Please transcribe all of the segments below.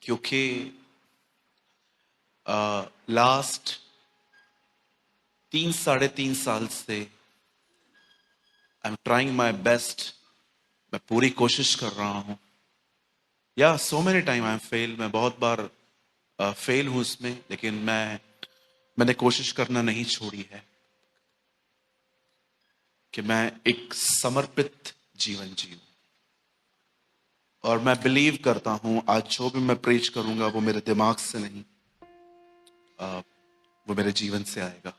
क्योंकि लास्ट 3-3.5 साल से I am trying my best. मैं पूरी कोशिश कर रहा हूं। या so many time I am fail. मैं बहुत बार फेल हूं इसमें, लेकिन मैंने कोशिश करना नहीं छोड़ी है कि मैं एक समर्पित जीवन जीऊं। और मैं बिलीव करता हूं आज जो भी मैं प्रीच करूंगा वो मेरे दिमाग से नहीं, वो मेरे जीवन से आएगा।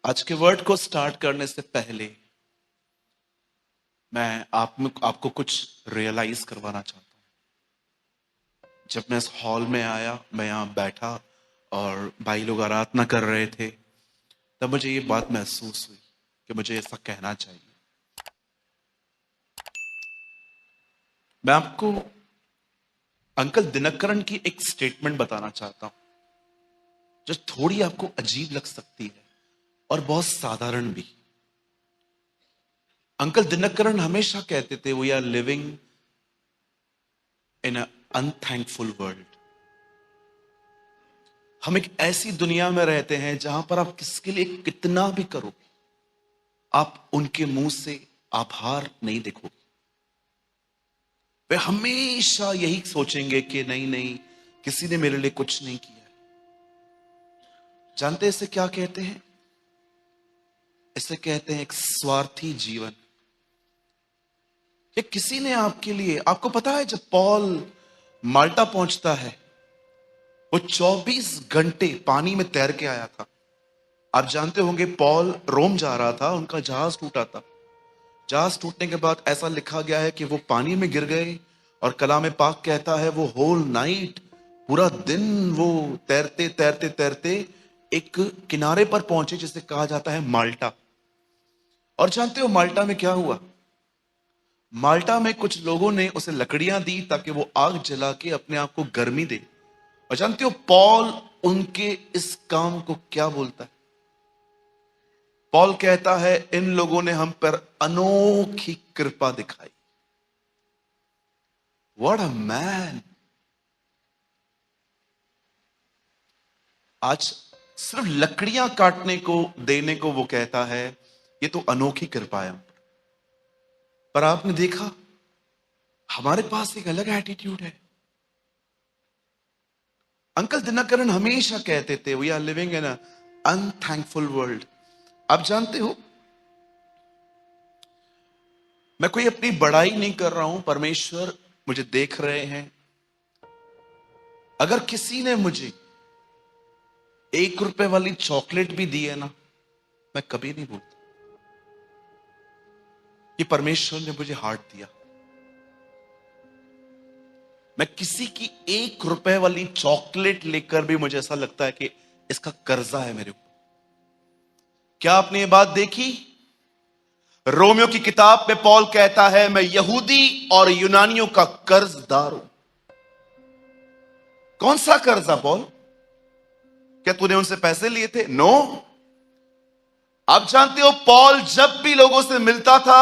आज के वर्ड को स्टार्ट करने से पहले मैं आपको कुछ रियलाइज करवाना चाहता हूं। जब मैं इस हॉल में आया, मैं यहां बैठा और भाई लोग आराधना कर रहे थे, तब मुझे ये बात महसूस हुई कि मुझे ऐसा कहना चाहिए। मैं आपको अंकल दिनकरन की एक स्टेटमेंट बताना चाहता हूं जो थोड़ी आपको अजीब लग सकती है और बहुत साधारण भी। अंकल दिनकरन हमेशा कहते थे, we are living in a unthankful world. हम एक ऐसी दुनिया में रहते हैं जहां पर आप किसके लिए कितना भी करो, आप उनके मुंह से आभार नहीं देखोगे। वे हमेशा यही सोचेंगे कि नहीं नहीं, किसी ने मेरे लिए कुछ नहीं किया। जानते हैं इसे क्या कहते हैं? इसे कहते हैं एक स्वार्थी जीवन। कि किसी ने आपके लिए, आपको पता है जब पॉल माल्टा पहुंचता है, वो 24 घंटे पानी में तैर के आया था। आप जानते होंगे पॉल रोम जा रहा था, उनका जहाज टूटा था। जहाज टूटने के बाद ऐसा लिखा गया है कि वो पानी में गिर गए, और कलाम पाक कहता है वो होल नाइट, पूरा दिन वो तैरते तैरते तैरते एक किनारे पर पहुंचे जिसे कहा जाता है माल्टा। और जानते हो माल्टा में क्या हुआ? माल्टा में कुछ लोगों ने उसे लकड़ियां दी ताकि वो आग जला के अपने आप को गर्मी दे। और जानते हो पॉल उनके इस काम को क्या बोलता है? पॉल कहता है इन लोगों ने हम पर अनोखी कृपा दिखाई। What a man. आज सिर्फ लकड़ियां काटने को देने को वो कहता है ये तो अनोखी कृपा है। पर आपने देखा हमारे पास एक अलग एटीट्यूड है। अंकल दिनकरन हमेशा कहते थे we are living in a unthankful world. आप जानते हो मैं कोई अपनी बड़ाई नहीं कर रहा हूं, परमेश्वर मुझे देख रहे हैं। अगर किसी ने मुझे 1 रुपए वाली चॉकलेट भी दी है ना, मैं कभी नहीं भूलता कि परमेश्वर ने मुझे हार्ट दिया। मैं किसी की 1 रुपए वाली चॉकलेट लेकर भी मुझे ऐसा लगता है कि इसका कर्जा है मेरे ऊपर। क्या आपने ये बात देखी? रोमियो की किताब में पॉल कहता है मैं यहूदी और यूनानियों का कर्जदार हूं। कौन सा कर्जा पॉल? क्या तूने उनसे पैसे लिए थे? नो। आप जानते हो पॉल जब भी लोगों से मिलता था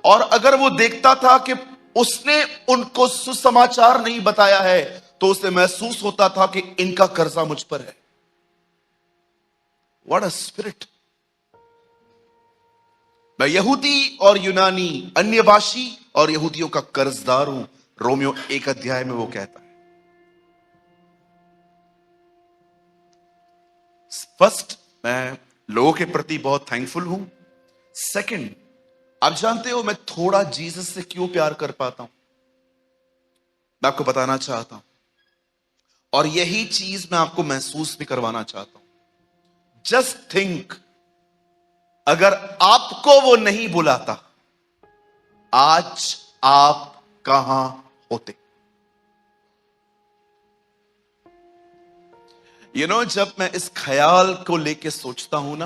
और अगर वो देखता था कि उसने उनको सुसमाचार नहीं बताया है, तो उसे महसूस होता था कि इनका कर्जा मुझ पर है। What a spirit. मैं यहूदी और यूनानी, अन्यभाषी और यहूदियों का कर्जदार हूं। रोमियो 1 अध्याय में वो कहता है। फर्स्ट, मैं लोगों के प्रति बहुत थैंकफुल हूं। सेकंड, आप जानते हो मैं थोड़ा जीसस से क्यों प्यार कर पाता हूं? मैं आपको बताना चाहता हूं, और यही चीज मैं आपको महसूस भी करवाना चाहता हूं। जस्ट थिंक, अगर आपको वो नहीं बुलाता, आज आप कहां होते? जब मैं इस ख्याल को लेके सोचता हूं ना,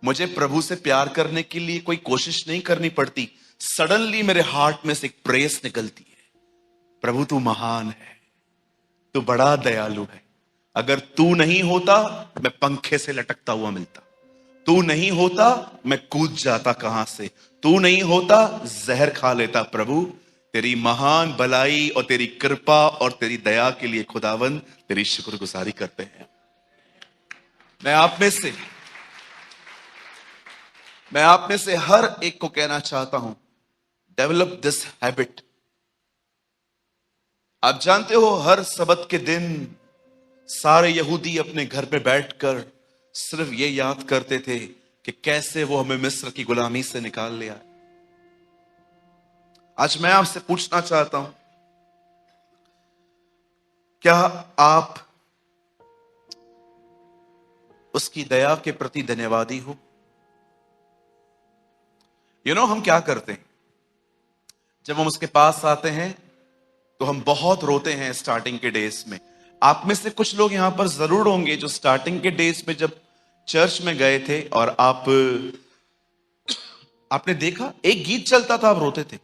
मुझे प्रभु से प्यार करने के लिए कोई कोशिश नहीं करनी पड़ती। सडनली मेरे हार्ट में से एक प्रेस निकलती है, प्रभु तू महान है, तू बड़ा दयालु है। अगर तू नहीं होता मैं पंखे से लटकता हुआ मिलता। तू नहीं होता मैं कूद जाता कहां से। तू नहीं होता जहर खा लेता। प्रभु तेरी महान भलाई और तेरी कृपा और तेरी दया के लिए खुदावन तेरी शुक्रगुजारी करते हैं। मैं आप में से हर एक को कहना चाहता हूं, डेवलप दिस हैबिट। आप जानते हो हर सबत के दिन सारे यहूदी अपने घर में बैठकर सिर्फ ये याद करते थे कि कैसे वो हमें मिस्र की गुलामी से निकाल लिया। आज मैं आपसे पूछना चाहता हूं, क्या आप उसकी दया के प्रति धन्यवादी हो? हम क्या करते हैं जब हम उसके पास आते हैं तो हम बहुत रोते हैं स्टार्टिंग के डेज में। आप में से कुछ लोग यहां पर जरूर होंगे जो स्टार्टिंग के डेज में जब चर्च में गए थे और आपने देखा एक गीत चलता था, आप रोते थे।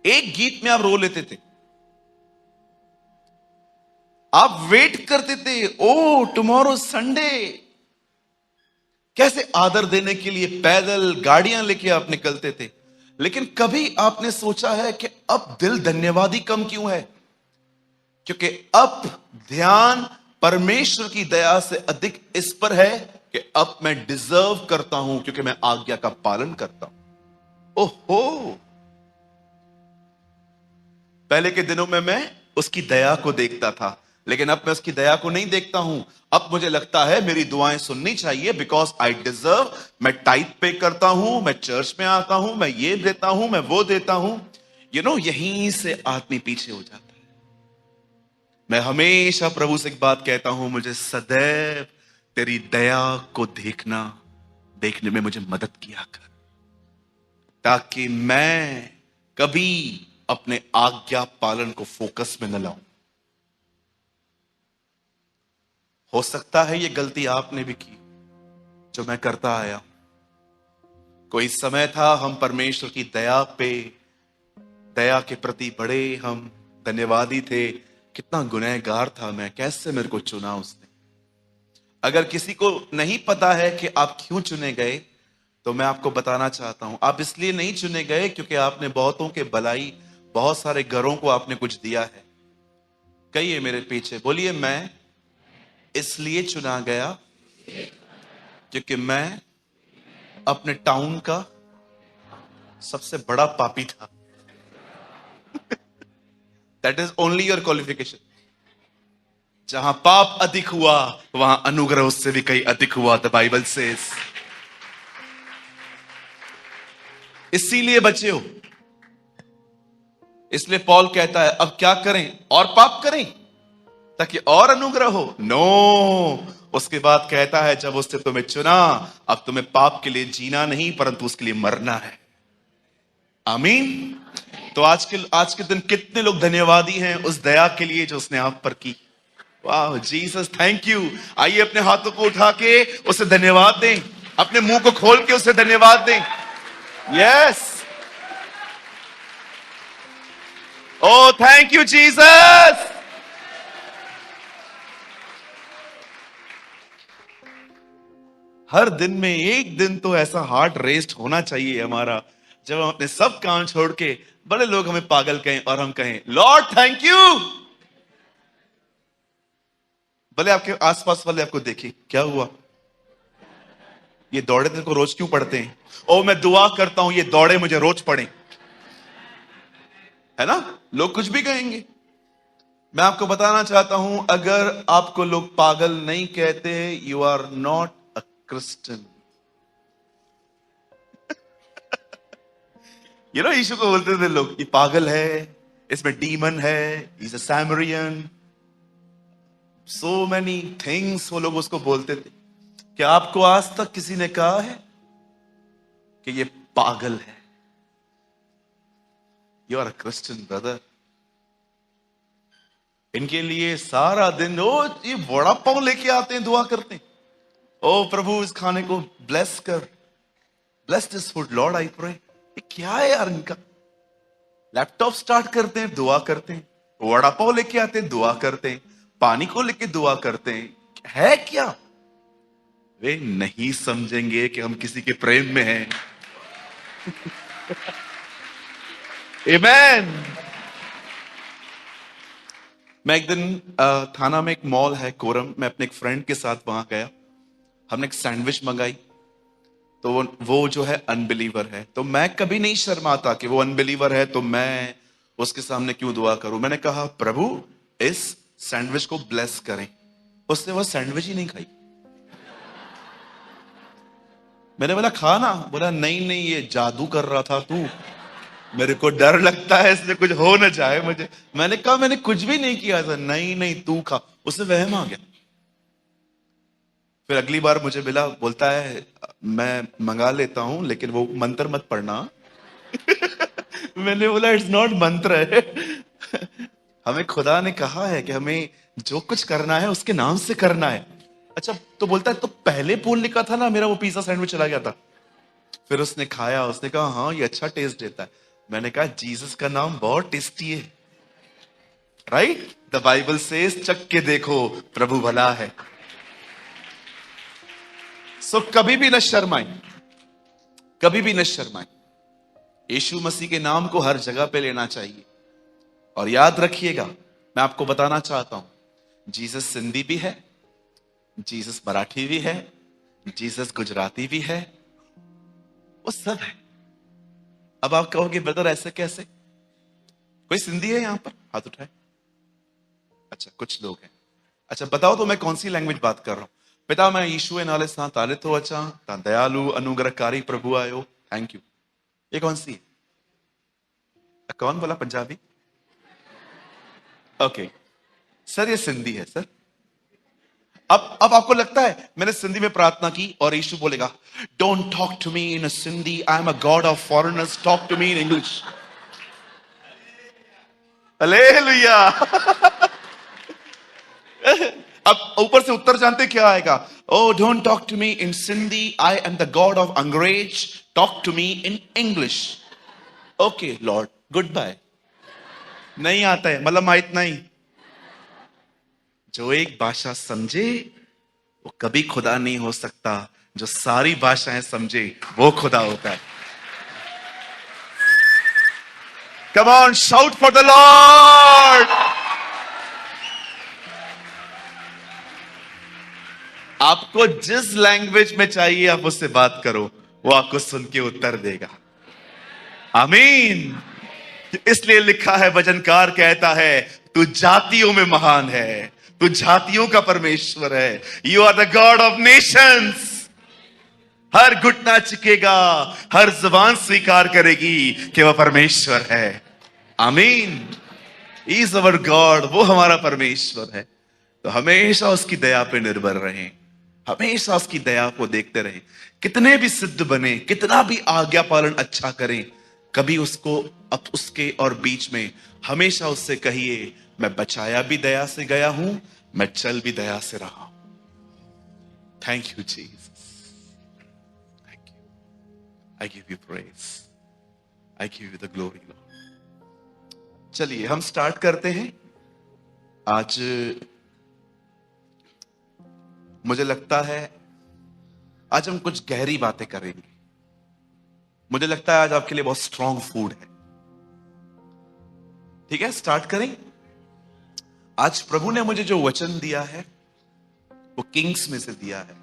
एक गीत में आप रो लेते थे। आप वेट करते थे, ओ टुमारो संडे। कैसे आदर देने के लिए पैदल गाड़ियां लेके आप निकलते थे। लेकिन कभी आपने सोचा है कि अब दिल धन्यवादी कम क्यों है? क्योंकि अब ध्यान परमेश्वर की दया से अधिक इस पर है कि अब मैं डिजर्व करता हूं क्योंकि मैं आज्ञा का पालन करता हूं। ओहो, पहले के दिनों में मैं उसकी दया को देखता था, लेकिन अब मैं उसकी दया को नहीं देखता हूं। अब मुझे लगता है मेरी दुआएं सुननी चाहिए बिकॉज आई डिजर्व। मैं टाइप पे करता हूं, मैं चर्च में आता हूं, मैं ये देता हूं, मैं वो देता हूं। यहीं से आदमी पीछे हो जाता है। मैं हमेशा प्रभु से एक बात कहता हूं, मुझे सदैव तेरी दया को देखने में मुझे मदद किया कर, ताकि मैं कभी अपने आज्ञा पालन को फोकस में न लाऊं। हो सकता है ये गलती आपने भी की जो मैं करता आया। कोई समय था हम परमेश्वर की दया के प्रति बड़े हम धन्यवादी थे। कितना गुनहगार था मैं, कैसे मेरे को चुना उसने। अगर किसी को नहीं पता है कि आप क्यों चुने गए तो मैं आपको बताना चाहता हूं। आप इसलिए नहीं चुने गए क्योंकि आपने बहुतों के भलाई, बहुत सारे घरों को आपने कुछ दिया है। कहिए मेरे पीछे, बोलिए, मैं इसलिए चुना गया क्योंकि मैं अपने टाउन का सबसे बड़ा पापी था। That is only your qualification. जहां पाप अधिक हुआ वहां अनुग्रह उससे भी कहीं अधिक हुआ, द बाइबल सेज। इसीलिए बचे हो। इसलिए पौल कहता है अब क्या करें, और पाप करें ताकि और अनुग्रह हो? नो, उसके बाद कहता है जब उसने तुम्हें चुना, अब तुम्हें पाप के लिए जीना नहीं परंतु उसके लिए मरना है। आमीन। तो आज के दिन कितने लोग धन्यवादी हैं उस दया के लिए जो उसने आप पर की? वाह जीसस, थैंक यू। आइए अपने हाथों को उठा के उसे धन्यवाद दें, अपने मुंह को खोल के उसे धन्यवाद दें। Yes, oh thank you Jesus. हर दिन में एक दिन तो ऐसा हार्ट रेस्ट होना चाहिए हमारा, जब हम अपने सब काम छोड़ के, बड़े लोग हमें पागल कहें और हम कहें लॉर्ड थैंक यू। भले आपके आसपास वाले आपको देखें, क्या हुआ, ये दौड़े तेरे को रोज क्यों पढ़ते हैं? ओ मैं दुआ करता हूं ये दौड़े मुझे रोज पढ़े, है ना? लोग कुछ भी कहेंगे। मैं आपको बताना चाहता हूं, अगर आपको लोग पागल नहीं कहते, you are not a Christian. यीशु को बोलते थे लोग ये पागल है, इसमें डीमन है, is a Samaritan, so many things वो लोग उसको बोलते थे। क्या आपको आज तक किसी ने कहा है कि ये पागल है? You are a Christian brother. इनके लिए सारा दिन ओ ये वड़ा पाव लेके आते हैं, दुआ करते हैं, ओ प्रभु इस खाने को ब्लेस कर, bless this food Lord I pray. ये क्या है यार इनका? लैपटॉप स्टार्ट करते हैं, दुआ करते हैं, वड़ा पाव लेके आते हैं, दुआ करते हैं, पानी को लेके दुआ करते हैं, है क्या? वे नहीं समझेंगे कि हम किसी के प्रेम में हैं। आमेन। मैं एक दिन थाना में एक मॉल है कोरम, मैं अपने एक फ्रेंड के साथ वहां गया। हमने एक सैंडविच मंगाई। तो वो जो है अनबिलीवर है, तो मैं कभी नहीं शर्माता कि वो अनबिलीवर है तो मैं उसके सामने क्यों दुआ करूं। मैंने कहा प्रभु इस सैंडविच को ब्लेस करें। उसने वो सैंडविच ही नहीं खाई। मैंने बोला खा ना, बोला नहीं नहीं ये जादू कर रहा था तू, मेरे को डर लगता है इसमें कुछ हो ना जाए मुझे। मैंने कहा मैंने कुछ भी नहीं किया था। नहीं नहीं तू खा। उसे वहम आ गया। फिर अगली बार मुझे मिला, बोलता है मैं मंगा लेता हूं लेकिन वो मंत्र मत पढ़ना। मैंने बोला इट्स नॉट मंत्र है। हमें खुदा ने कहा है कि हमें जो कुछ करना है उसके नाम से करना है। अच्छा, तो बोलता है तो पहले बोल लिखा था ना, मेरा वो पिज्जा सैंडविच चला गया था। फिर उसने खाया, उसने कहा हाँ ये अच्छा टेस्ट देता है। मैंने कहा जीसस का नाम बहुत टेस्टी है, राइट? द बाइबल सेज चख के देखो प्रभु भला है। सो कभी भी न शर्माए, कभी भी न शर्माए। यीशु मसीह के नाम को हर जगह पे लेना चाहिए। और याद रखिएगा, मैं आपको बताना चाहता हूं, जीसस सिंधी भी है, जीसस मराठी भी है, जीसस गुजराती भी है, वो सब है। अब आप कहोगे ब्रदर ऐसे कैसे? कोई सिंधी है यहां पर? हाथ उठाए। अच्छा कुछ लोग हैं। अच्छा बताओ तो मैं कौन सी लैंग्वेज बात कर रहा हूं? पिता मैं यीशु नाले सां ताले तो अचा, ता दयालु अनुग्रहकारी प्रभु आयो, थैंक यू। ये कौन सी है? कौन बोला पंजाबी? ओके सर, ये सिंधी है सर। अब आपको लगता है मैंने सिंधी में प्रार्थना की और यीशु बोलेगा don't talk to me in Sindhi, I am a God of foreigners, talk to me in English. हालेलुया। अब ऊपर से उत्तर जानते क्या आएगा? Oh don't talk to me in Sindhi, I am the God of अंग्रेज, talk to me in English. Okay Lord goodbye. नहीं आता है मतलब माहित नहीं। जो एक भाषा समझे वो कभी खुदा नहीं हो सकता, जो सारी भाषाएं समझे वो खुदा होता है। Come on shout for the Lord. आपको जिस लैंग्वेज में चाहिए आप उससे बात करो, वो आपको सुन के उत्तर देगा। आमीन। इसलिए लिखा है, वचनकार कहता है तू जातियों में महान है, तू जातियों का परमेश्वर है। You are the God of nations. हर घुटना झुकेगा, हर जुबान स्वीकार करेगी कि वह परमेश्वर है। आमीन। इज अवर गॉड, वो हमारा परमेश्वर है। तो हमेशा उसकी दया पे निर्भर रहें, हमेशा उसकी दया को देखते रहें। कितने भी सिद्ध बने, कितना भी आज्ञा पालन अच्छा करें, कभी उसको अब उसके और बीच में हमेशा उससे कहिए मैं बचाया भी दया से गया हूं, मैं चल भी दया से रहा हूं। Thank you Jesus, thank you, I give you praise, I give you the glory Lord. चलिए हम स्टार्ट करते हैं। आज मुझे लगता है आज हम कुछ गहरी बातें करेंगे। मुझे लगता है आज आपके लिए बहुत स्ट्रांग फूड है। ठीक है स्टार्ट करें। आज प्रभु ने मुझे जो वचन दिया है वो किंग्स में से दिया है।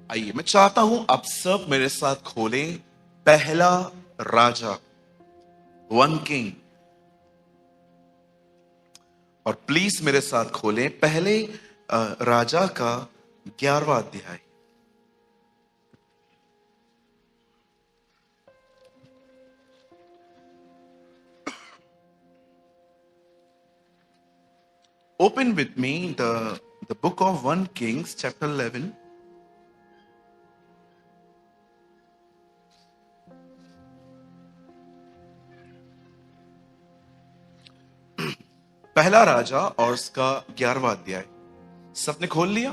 आइए मैं चाहता हूं आप सब मेरे साथ खोलें पहला राजा, 1 किंग। और प्लीज मेरे साथ खोलें पहले राजा का 11वां अध्याय। Open with me the book of 1 Kings chapter 11. पहला राजा और उसका 11वां अध्याय। सबने खोल लिया?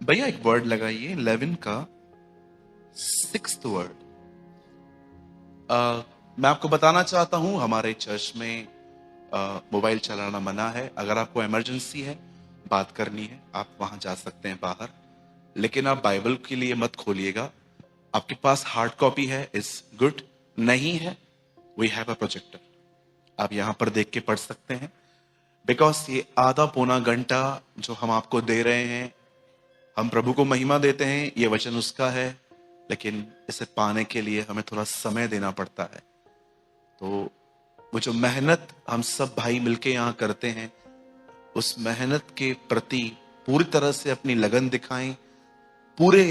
भैया एक वर्ड लगाइए 11 का 6th वर्ड। मैं आपको बताना चाहता हूं हमारे चर्च में मोबाइल चलाना मना है। अगर आपको इमरजेंसी है, बात करनी है, आप वहां जा सकते हैं बाहर, लेकिन आप बाइबल के लिए मत खोलिएगा। आपके पास हार्ड कॉपी है, इज गुड। नहीं है, वी हैव अ प्रोजेक्टर, आप यहां पर देख के पढ़ सकते हैं। बिकॉज ये आधा पौना घंटा जो हम आपको दे रहे हैं, हम प्रभु को महिमा देते हैं, ये वचन उसका है, लेकिन इसे पाने के लिए हमें थोड़ा समय देना पड़ता है। तो वो जो मेहनत हम सब भाई मिलके यहां करते हैं, उस मेहनत के प्रति पूरी तरह से अपनी लगन दिखाएं, पूरे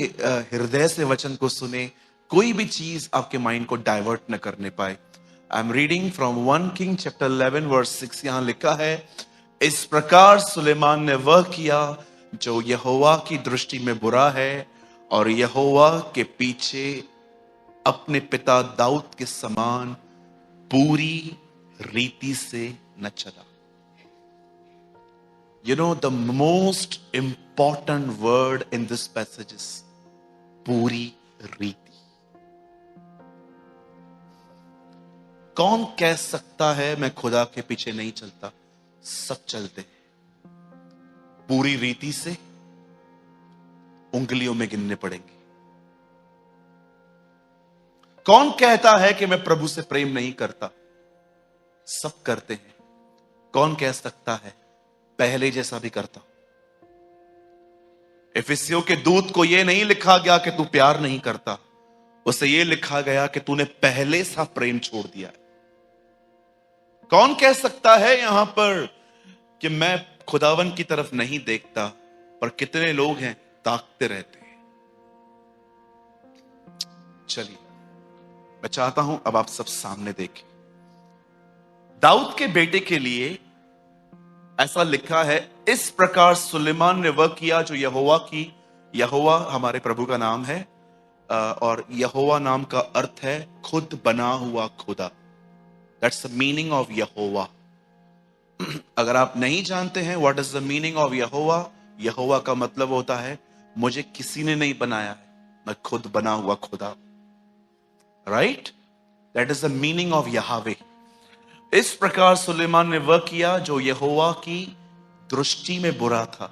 हृदय से वचन को सुने, कोई भी चीज आपके माइंड को डाइवर्ट न करने पाए। I am reading from 1 King chapter 11 verse 6। यहां लिखा है, इस प्रकार सुलेमान ने वह किया जो यहोवा की दृष्टि में बुरा है, और यहोवा के पीछे अपने पिता दाऊद के समान पूरी रीति से न चला। You know, the most important word in this passage is पूरी रीति। कौन कह सकता है मैं खुदा के पीछे नहीं चलता? सब चलते हैं। पूरी रीति से उंगलियों में गिनने पड़ेंगे। कौन कहता है कि मैं प्रभु से प्रेम नहीं करता? सब करते हैं। कौन कह सकता है पहले जैसा भी करता? इफिसियों के दूत को यह नहीं लिखा गया कि तू प्यार नहीं करता, उसे यह लिखा गया कि तूने पहले सा प्रेम छोड़ दिया है। कौन कह सकता है यहां पर कि मैं खुदावन की तरफ नहीं देखता? पर कितने लोग हैं ताकते रहते हैं। चलिए, मैं चाहता हूं अब आप सब सामने देखें। दाऊद के बेटे के लिए ऐसा लिखा है, इस प्रकार सुलेमान ने वह किया जो यहोवा हमारे प्रभु का नाम है, और यहोवा नाम का अर्थ है खुद बना हुआ खुदा। दैट्स द मीनिंग ऑफ यहोवा। अगर आप नहीं जानते हैं what is the meaning of यहोवा, यहोवा का मतलब होता है मुझे किसी ने नहीं बनाया है, मैं खुद बना हुआ खुदा। Right? That is the meaning of Yahweh. इस प्रकार सुलेमान ने वह किया जो यहोवा की दृष्टि में बुरा था,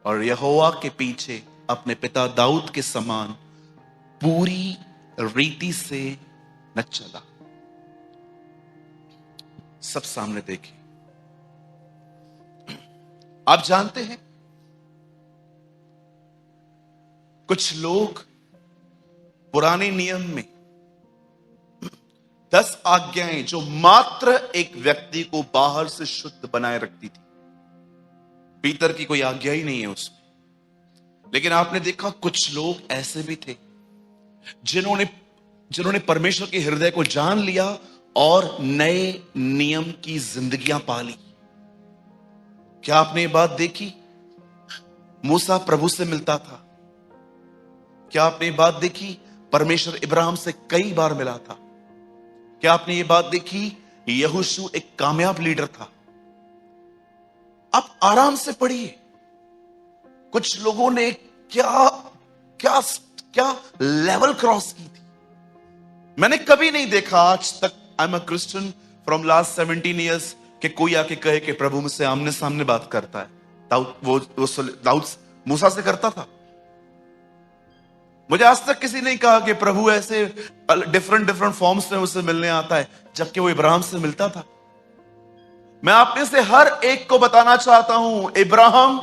और यहोवा के पीछे अपने पिता दाऊद के समान पूरी रीति से न चला। सब सामने देखें। आप जानते हैं, कुछ लोग पुराने नियम में 10 आज्ञाएं जो मात्र एक व्यक्ति को बाहर से शुद्ध बनाए रखती थी, भीतर की कोई आज्ञा ही नहीं है उसमें। लेकिन आपने देखा कुछ लोग ऐसे भी थे जिन्होंने परमेश्वर के हृदय को जान लिया और नए नियम की जिंदगियां पाली। क्या आपने ये बात देखी? मूसा प्रभु से मिलता था। क्या आपने ये बात देखी? परमेश्वर इब्राहिम से कई बार मिला था। क्या आपने ये बात देखी? यहोशू एक कामयाब लीडर था। आप आराम से पढ़िए, कुछ लोगों ने क्या क्या क्या लेवल क्रॉस की थी। मैंने कभी नहीं देखा आज तक, आई am a Christian from last 17 years, कि कोई आके कहे कि प्रभु मुझसे आमने सामने बात करता है। दाऊद मूसा से करता था। मुझे आज तक किसी ने कहा कि प्रभु ऐसे डिफरेंट फॉर्म्स में उससे मिलने आता है, जबकि वो इब्राहिम से मिलता था। मैं आप में से हर एक को बताना चाहता हूं, इब्राहिम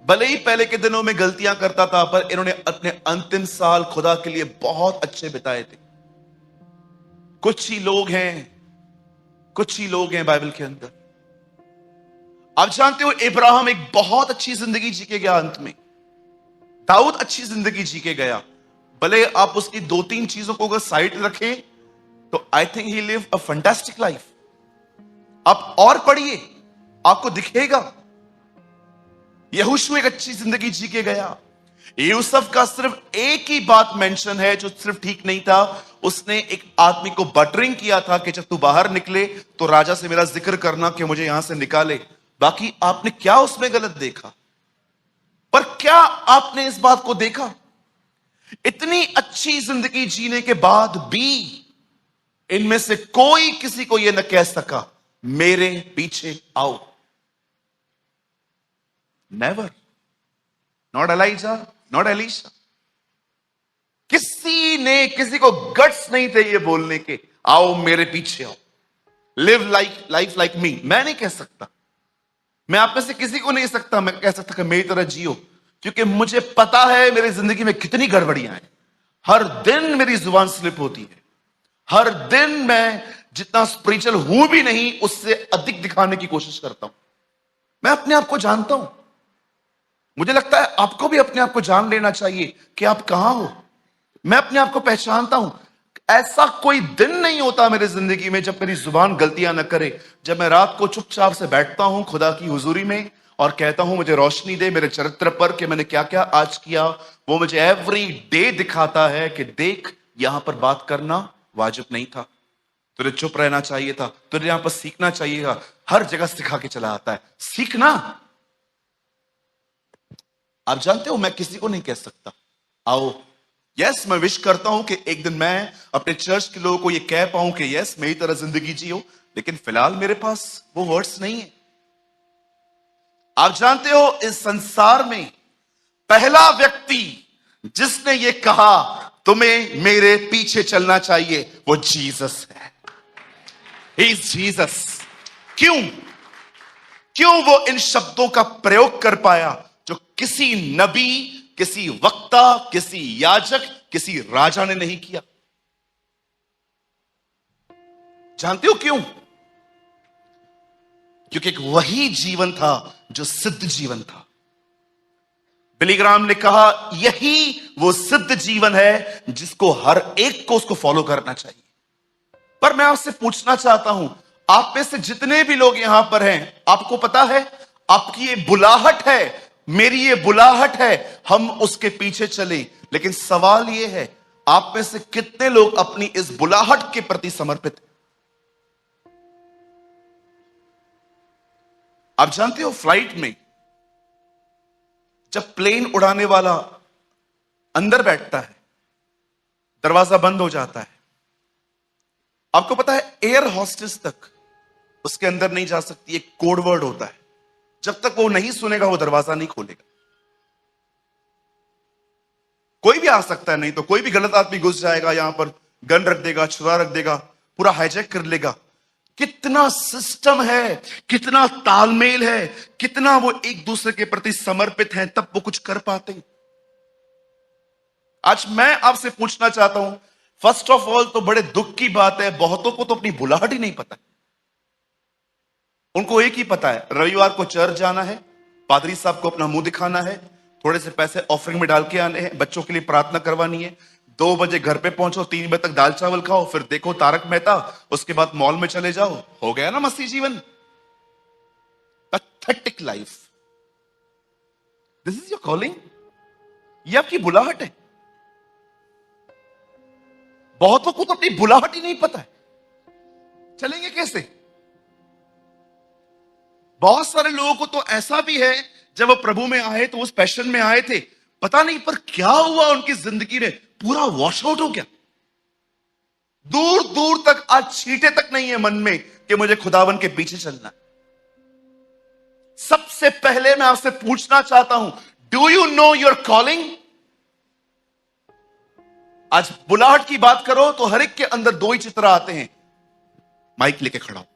भले ही पहले के दिनों में गलतियां करता था, पर इन्होंने अपने अंतिम साल खुदा के लिए बहुत अच्छे बिताए थे। कुछ ही लोग हैं बाइबल के अंदर। आप जानते हो, इब्राहिम एक बहुत अच्छी जिंदगी जी के गया। अंत में दाऊद अच्छी जिंदगी जी के गया। भले आप उसकी 2-3 चीजों को अगर साइड रखें, तो I think he live a fantastic life. आप और पढ़िए, आपको दिखेगा। यहोशू एक अच्छी जिंदगी जी के गया। यूसुफ का सिर्फ एक ही बात मेंशन है जो सिर्फ ठीक नहीं था। उसने एक आदमी को बटरिंग किया था कि जब तू बाहर निकले तो राजा से मेरा जिक्र करना कि मुझे यहां से निकाले। बाकी आपने क्या उसमें गलत देखा? पर क्या आपने इस बात को देखा? इतनी अच्छी जिंदगी जीने के बाद भी इनमें से कोई किसी को यह न कह सका मेरे पीछे आओ। Never. Not Elijah, not Elisha. किसी ने, किसी को गट्स नहीं थे ये बोलने के, आओ मेरे पीछे आओ, लिव लाइफ लाइक मी। मैं नहीं कह सकता, मैं आप में से किसी को नहीं सकता, मैं कह सकता कि मेरी तरह जियो, क्योंकि मुझे पता है मेरी जिंदगी में कितनी गड़बड़ियां हैं। हर दिन मेरी जुबान स्लिप होती है, हर दिन मैं जितना स्पिरिचुअल हूं भी नहीं, उससे अधिक दिखाने की कोशिश करता हूं। मैं अपने आप को जानता हूं। मुझे लगता है आपको भी अपने आप को जान लेना चाहिए कि आप कहां हो। मैं अपने आप को पहचानता हूं। ऐसा कोई दिन नहीं होता मेरी जिंदगी में जब मेरी जुबान गलतियां न करे, जब मैं रात को चुपचाप से बैठता हूं खुदा की हुजूरी में और कहता हूं मुझे रोशनी दे मेरे चरित्र पर कि मैंने क्या क्या आज किया। वो मुझे एवरी डे दिखाता है कि देख, यहां पर बात करना वाजिब नहीं था, तुझे चुप रहना चाहिए था, तुझे यहां पर सीखना चाहिए था। हर जगह सिखा के चला आता है। सीखना, आप जानते हो, मैं किसी को नहीं कह सकता आओ। यस, मैं विश करता हूं कि एक दिन मैं अपने चर्च के लोगों को यह कह पाऊं कि यस मेरी तरह जिंदगी जियो, लेकिन फिलहाल मेरे पास वो वर्ड्स नहीं है। आप जानते हो, इस संसार में पहला व्यक्ति जिसने ये कहा तुम्हें मेरे पीछे चलना चाहिए, वो जीसस है। He is Jesus. क्यों वो इन शब्दों का प्रयोग कर पाया जो किसी नबी, किसी वक्ता, किसी याजक, किसी राजा ने नहीं किया? जानते हो क्यों? क्योंकि एक वही जीवन था जो सिद्ध जीवन था। बिली ग्राहम ने कहा यही वो सिद्ध जीवन है जिसको हर एक को उसको फॉलो करना चाहिए। पर मैं आपसे पूछना चाहता हूं, आप में से जितने भी लोग यहां पर हैं, आपको पता है आपकी ये बुलाहट है, मेरी ये बुलाहट है, हम उसके पीछे चले। लेकिन सवाल ये है, आप में से कितने लोग अपनी इस बुलाहट के प्रति समर्पित हैं? आप जानते हो, फ्लाइट में जब प्लेन उड़ाने वाला अंदर बैठता है, दरवाजा बंद हो जाता है। आपको पता है एयर होस्टेस तक उसके अंदर नहीं जा सकती। एक कोड वर्ड होता है, जब तक वो नहीं सुनेगा वो दरवाजा नहीं खोलेगा। कोई भी आ सकता है, नहीं तो कोई भी गलत आदमी घुस जाएगा, यहां पर गन रख देगा, छुरा रख देगा, पूरा हाईजैक कर लेगा। कितना सिस्टम है, कितना तालमेल है, कितना वो एक दूसरे के प्रति समर्पित हैं, तब वो कुछ कर पाते हैं। आज मैं आपसे पूछना चाहता हूं, फर्स्ट ऑफ ऑल तो बड़े दुख की बात है, बहुतों को तो अपनी बुलाहट ही नहीं पता। उनको एक ही पता है, रविवार को चर्च जाना है, पादरी साहब को अपना मुंह दिखाना है, थोड़े से पैसे ऑफरिंग में डाल के आने हैं, बच्चों के लिए प्रार्थना करवानी है, 2 बजे घर पे पहुंचो, 3 बजे तक दाल चावल खाओ, फिर देखो तारक मेहता, उसके बाद मॉल में चले जाओ। हो गया ना मसीह जीवन? Pathetic life. This is your calling? ये आपकी बुलाहट है। बहुतों को तो अपनी बुलाहट ही नहीं पता है, चलेंगे कैसे? बहुत सारे लोगों को तो ऐसा भी है, जब वो प्रभु में आए तो उस पैशन में आए थे, पता नहीं पर क्या हुआ उनकी जिंदगी में, पूरा वॉश आउट हो गया। दूर दूर तक आज छींटे तक नहीं है मन में कि मुझे खुदावन के पीछे चलना है। सबसे पहले मैं आपसे पूछना चाहता हूं, do you know your calling? आज बुलाहट की बात करो तो हर एक के अंदर 2 ही चित्र आते हैं। माइक लेके खड़ा हूं,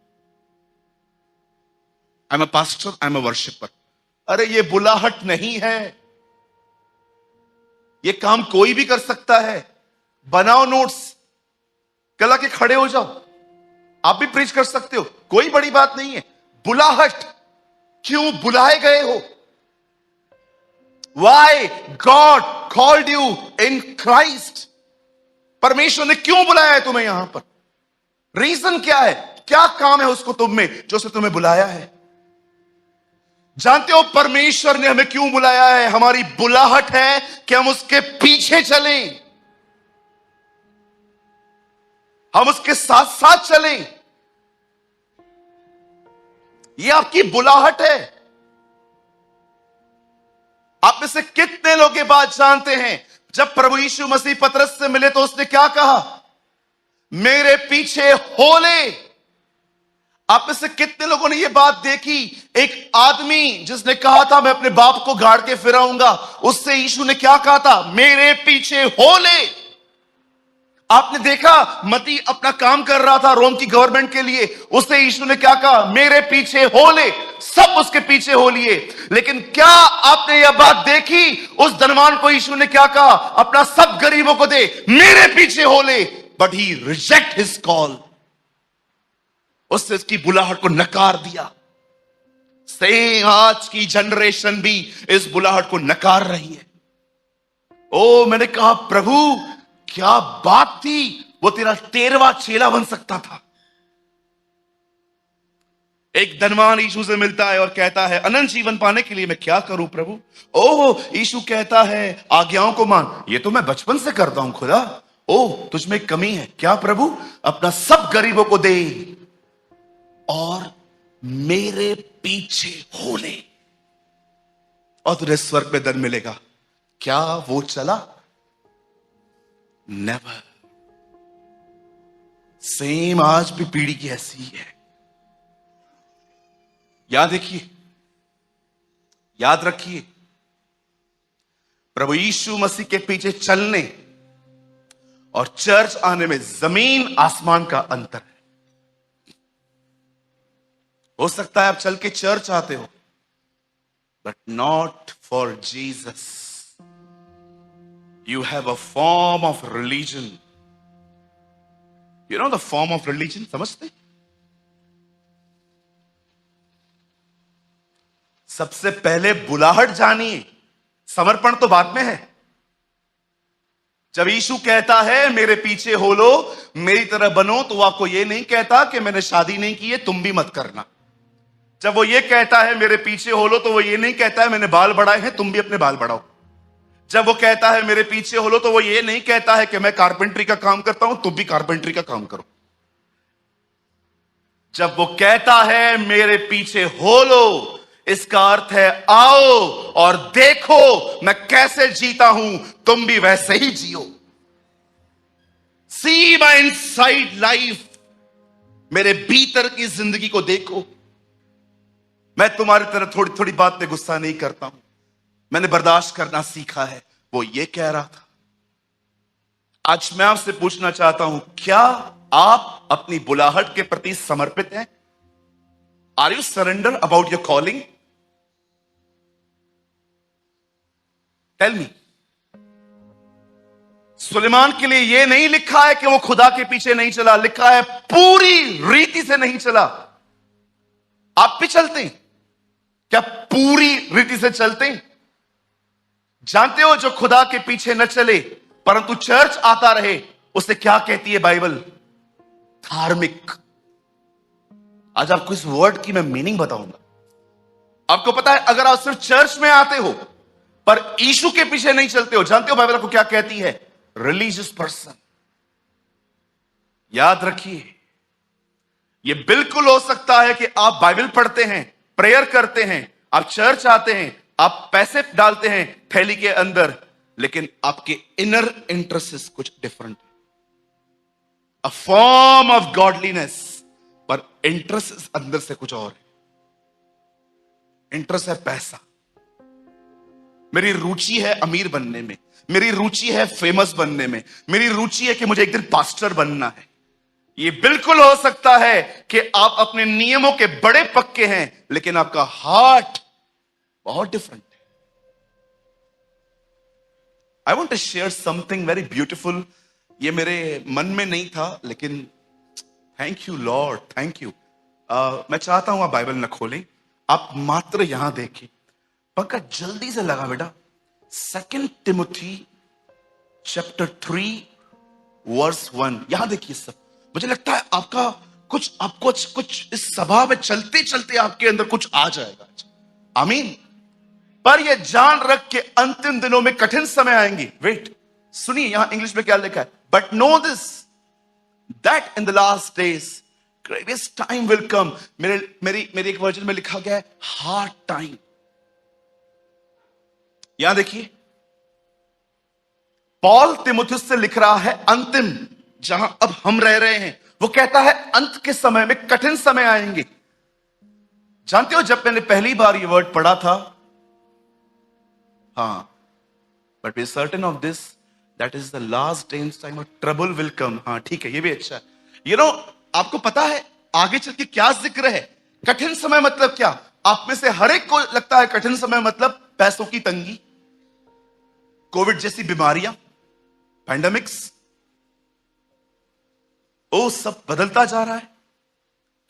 आई am a pastor, I am a worshipper. अरे ये बुलाहट नहीं है, ये काम कोई भी कर सकता है। बनाओ नोट्स, कल आके खड़े हो जाओ, आप भी प्रीच कर सकते हो, कोई बड़ी बात नहीं है। बुलाहट, क्यों बुलाए गए हो? Why God called you in Christ? परमेश्वर ने क्यों बुलाया है तुम्हें यहां पर? रीजन क्या है? क्या काम है उसको तुम में जो उसने तुम्हें बुलाया है? जानते हो परमेश्वर ने हमें क्यों बुलाया है? हमारी बुलाहट है कि हम उसके पीछे चलें, हम उसके साथ साथ चलें। यह आपकी बुलाहट है। आप में से कितने लोग ये बात जानते हैं, जब प्रभु यीशु मसीह पतरस से मिले तो उसने क्या कहा? मेरे पीछे हो ले, आप में से कितने लोगों ने यह बात देखी? एक आदमी जिसने कहा था मैं अपने बाप को गाड़ के फिराऊंगा, उससे यीशु ने क्या कहा था? मेरे पीछे हो ले। आपने देखा मती अपना काम कर रहा था रोम की गवर्नमेंट के लिए, उससे यीशु ने क्या कहा? मेरे पीछे हो ले। सब उसके पीछे हो लिए। लेकिन क्या आपने यह बात देखी? उस धनवान को यीशु ने क्या कहा? अपना सब गरीबों को दे, मेरे पीछे हो ले। But he reject his call. उसने उसकी बुलाहट को नकार दिया। सेम आज की जनरेशन भी इस बुलाहट को नकार रही है। ओ मैंने कहा प्रभु क्या बात थी, वो तेरा 13वां चेला बन सकता था। एक धनवान यीशु से मिलता है और कहता है अनंत जीवन पाने के लिए मैं क्या करूं प्रभु? ओह यीशु कहता है आज्ञाओं को मान। ये तो मैं बचपन से करता हूं खुदा। ओह तुझ में कमी है क्या प्रभु? अपना सब गरीबों को दे और मेरे पीछे हो ले और तुझे स्वर्ग में धन मिलेगा। क्या वो चला? नेवर। सेम आज भी पीढ़ी की ऐसी ही है। याद रखिए, याद रखिए, प्रभु यीशु मसीह के पीछे चलने और चर्च आने में जमीन आसमान का अंतर है। हो सकता है आप चल के चर्च आते हो, but not for Jesus. You have a form of religion. You know the form of religion? समझते? सबसे पहले बुलाहट जानिए, समर्पण तो बाद में है। जब यीशु कहता है मेरे पीछे हो लो, मेरी तरह बनो, तो वो आपको ये नहीं कहता कि मैंने शादी नहीं की है तुम भी मत करना। जब वो ये कहता है मेरे पीछे हो लो, तो वो ये नहीं कहता है मैंने बाल बढ़ाए हैं तुम भी अपने बाल बढ़ाओ। जब वो कहता है मेरे पीछे हो लो, तो वो ये नहीं कहता है कि मैं कारपेंटरी का काम करता हूं तुम भी कारपेंटरी का काम करो। जब वो कहता है मेरे पीछे हो लो, इसका अर्थ है आओ और देखो मैं कैसे जीता हूं, तुम भी वैसे ही जियो। सी माय इनसाइड लाइफ, मेरे भीतर की जिंदगी को देखो। मैं तुम्हारी तरह थोड़ी थोड़ी बात पे गुस्सा नहीं करता हूं, मैंने बर्दाश्त करना सीखा है। वो ये कह रहा था। आज मैं आपसे पूछना चाहता हूं, क्या आप अपनी बुलाहट के प्रति समर्पित हैं? Are you surrender about your calling? Tell me. Suleman के लिए यह नहीं लिखा है कि वो खुदा के पीछे नहीं चला, लिखा है पूरी रीति से नहीं चला। आप भी चलते हैं क्या? पूरी रीति से चलते हैं? जानते हो जो खुदा के पीछे न चले परंतु चर्च आता रहे, उसे क्या कहती है बाइबल? धार्मिक। आज आपको इस वर्ड की मैं मीनिंग बताऊंगा। आपको पता है अगर आप सिर्फ चर्च में आते हो पर यीशु के पीछे नहीं चलते हो, जानते हो बाइबल आपको क्या कहती है? Religious person. याद रखिए, यह बिल्कुल हो सकता है कि आप बाइबल पढ़ते हैं, प्रेयर करते हैं, आप चर्च आते हैं, आप पैसे डालते हैं थैली के अंदर, लेकिन आपके इनर इंटरेस्ट कुछ डिफरेंट है। अ फॉर्म ऑफ गॉडलीनेस, पर इंटरेस्ट अंदर से कुछ और है। इंटरेस्ट है पैसा। मेरी रुचि है अमीर बनने में, मेरी रुचि है फेमस बनने में, मेरी रुचि है कि मुझे एक दिन पास्टर बनना है। यह बिल्कुल हो सकता है कि आप अपने नियमों के बड़े पक्के हैं, लेकिन आपका हार्ट बहुत डिफरेंट है। I want to share something very beautiful. ये मेरे मन में नहीं था, लेकिन thank you Lord, thank you. मैं चाहता हूं आप बाइबल न खोलें, आप मात्र यहां देखें। पक्का जल्दी से लगा बेटा। 2 तिमोथी चैप्टर 3 वर्स 1, यहां देखिए सब। मुझे लगता है आपका कुछ इस सभा में चलते चलते आपके अंदर कुछ आ जाएगा। आमीन। पर यह जान रख के अंतिम दिनों में कठिन समय आएंगे। वेट, सुनिए यहां इंग्लिश में क्या लिखा है? But no this that in the last days greatest time will come. मेरी एक वर्जन में लिखा गया है हार्ड टाइम। यहां देखिए, पॉल तिमुथियुस से लिख रहा है अंतिम, जहां अब हम रह रहे हैं, वो कहता है अंत के समय में कठिन समय आएंगे। जानते हो, जब मैंने पहली बार ये वर्ड पढ़ा था, हाँ, but we certain of this that is the last time of trouble will come. हाँ ठीक है, ये भी अच्छा है। आपको पता है आगे चल के क्या जिक्र है? कठिन समय मतलब क्या? आप में से हर एक को लगता है कठिन समय मतलब पैसों की तंगी, कोविड जैसी बीमारियां, पैंडेमिक्स, ओ सब बदलता जा रहा है।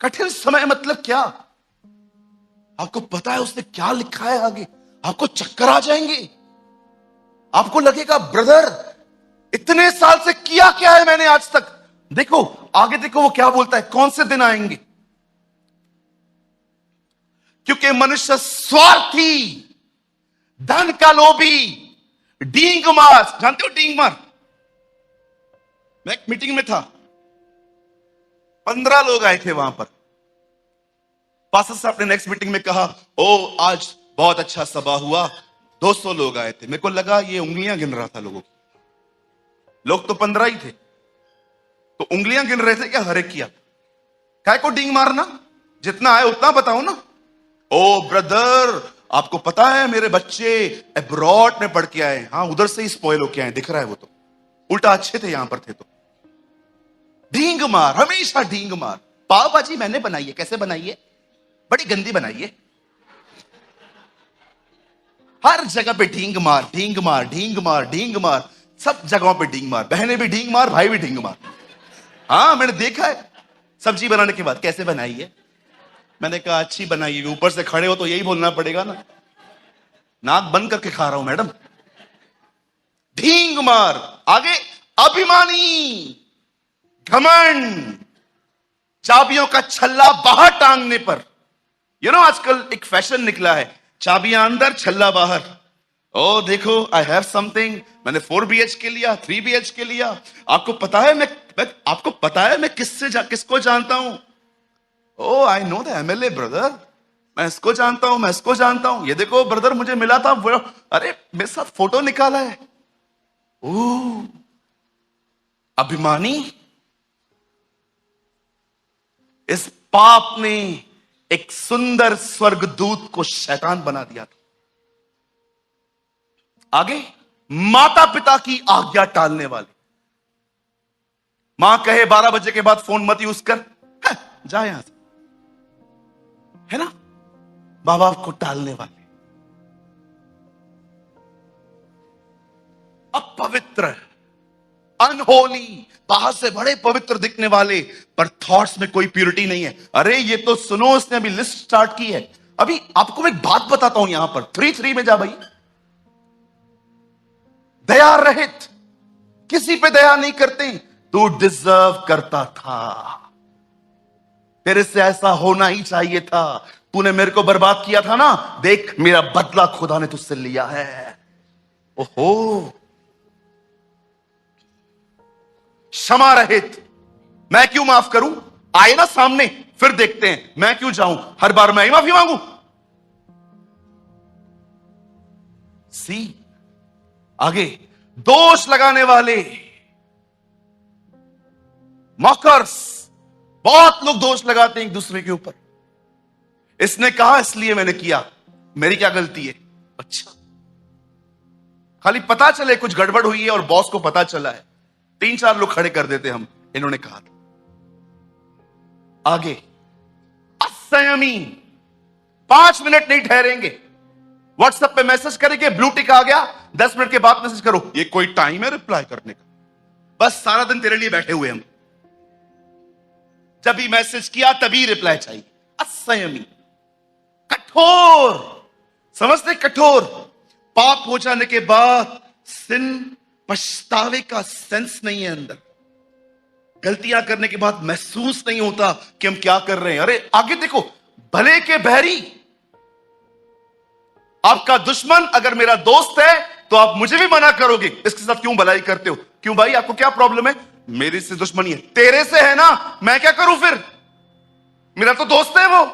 कठिन समय मतलब क्या? आपको पता है उसने क्या लिखा है आगे? आपको चक्कर आ जाएंगे। आपको लगेगा ब्रदर इतने साल से किया क्या है मैंने आज तक। देखो आगे, देखो वो क्या बोलता है, कौन से दिन आएंगे। क्योंकि मनुष्य स्वार्थी, धन का लोभी, डींग मार। जानते हो डींग मार? मैं एक मीटिंग में था, 15 लोग आए थे वहां पर। पास्टर साहब ने नेक्स्ट मीटिंग में कहा, ओ आज बहुत अच्छा सभा हुआ, 200 लोग आए थे। मेरे को लगा ये उंगलियां गिन रहा था लोगों की। लोग तो 15 ही थे, तो उंगलियां गिन रहे थे क्या हर एक किया? काय को डींग मारना? जितना आए उतना बताओ ना। ओ ब्रदर, आपको पता है मेरे बच्चे अब्रॉड में पढ़ के आए। हाँ, उधर से ही स्पॉइल होके आए, दिख रहा है वो तो। उल्टा अच्छे थे, यहां पर थे तो। ढींग मार, हमेशा ढींग मार। पाव भाजी मैंने बनाई है। कैसे बनाई है? बड़ी गंदी बनाई है। हर जगह पे ढींग मार, ढींग मार, ढींग मार, ढींग मार। सब जगहों पे ढींग मार। बहनें भी ढींग मार, भाई भी ढींग मार। हाँ, मैंने देखा है। सब्जी बनाने के बाद कैसे बनाई है? मैंने कहा अच्छी बनाई है। ऊपर से खड़े हो तो यही बोलना पड़ेगा ना। नाक बंद करके खा रहा हूं मैडम। ढींग मार। आगे अभिमानी, घमंड, चाबियों का छल्ला बाहर टांगने पर। आजकल एक फैशन निकला है, चाबियां अंदर छल्ला बाहर। ओ देखो, आई हैव समथिंग। मैंने 4 BHK लिया, 3 BHK लिया। आपको पता है आपको पता है मैं किसको जानता हूं? Oh I know the MLA brother. मैं इसको जानता हूं, मैं इसको जानता हूं। ये देखो ब्रदर, मुझे मिला था वो, अरे मेरे साथ फोटो निकाला है। ओ अभिमानी। इस पाप ने एक सुंदर स्वर्गदूत को शैतान बना दिया था। आगे माता पिता की आज्ञा टालने वाले। मां कहे 12 बजे के बाद फोन मत यूज कर, जा यहां से, है ना? मां बाप को टालने वाले, अपवित्र, अनहोली, बाहर से बड़े पवित्र दिखने वाले पर थॉट्स में कोई प्यूरिटी नहीं है। अरे ये तो सुनो, उसने अभी लिस्ट स्टार्ट की है। अभी आपको मैं एक बात बताता हूं, यहां पर 3:3 में जा भाई। दया रहित, किसी पे दया नहीं करते। तू डिजर्व करता था, तेरे से ऐसा होना ही चाहिए था। तूने मेरे को बर्बाद किया था ना, देख मेरा बदला खुदा ने तुझसे लिया है। ओहो, क्षमा रहित। मैं क्यों माफ करूं? आए ना सामने, फिर देखते हैं। मैं क्यों जाऊं हर बार मैं ही माफी मांगू? सी आगे, दोष लगाने वाले, मॉकर्स। बहुत लोग दोष लगाते हैं एक दूसरे के ऊपर। इसने कहा इसलिए मैंने किया, मेरी क्या गलती है? अच्छा, खाली पता चले कुछ गड़बड़ हुई है और बॉस को पता चला है, 3-4 लोग खड़े कर देते हम, इन्होंने कहा था। आगे असंयमी, 5 मिनट नहीं ठहरेंगे। व्हाट्सएप पे मैसेज करेंगे, ब्लू टिक आ गया, 10 मिनट के बाद मैसेज करो। ये कोई टाइम है रिप्लाई करने का? बस सारा दिन तेरे लिए बैठे हुए हम, जब भी मैसेज किया तभी रिप्लाई चाहिए। असंयमी, कठोर, समझते? कठोर, पाप हो जाने के बाद सिन, पछतावे का सेंस नहीं है अंदर। गलतियां करने के बाद महसूस नहीं होता कि हम क्या कर रहे हैं। अरे आगे देखो, भले के बैरी। आपका दुश्मन अगर मेरा दोस्त है तो आप मुझे भी मना करोगे, इसके साथ क्यों भलाई करते हो? क्यों भाई, आपको क्या प्रॉब्लम है? मेरे से दुश्मनी है, तेरे से है ना, मैं क्या करूं फिर? मेरा तो दोस्त है वो।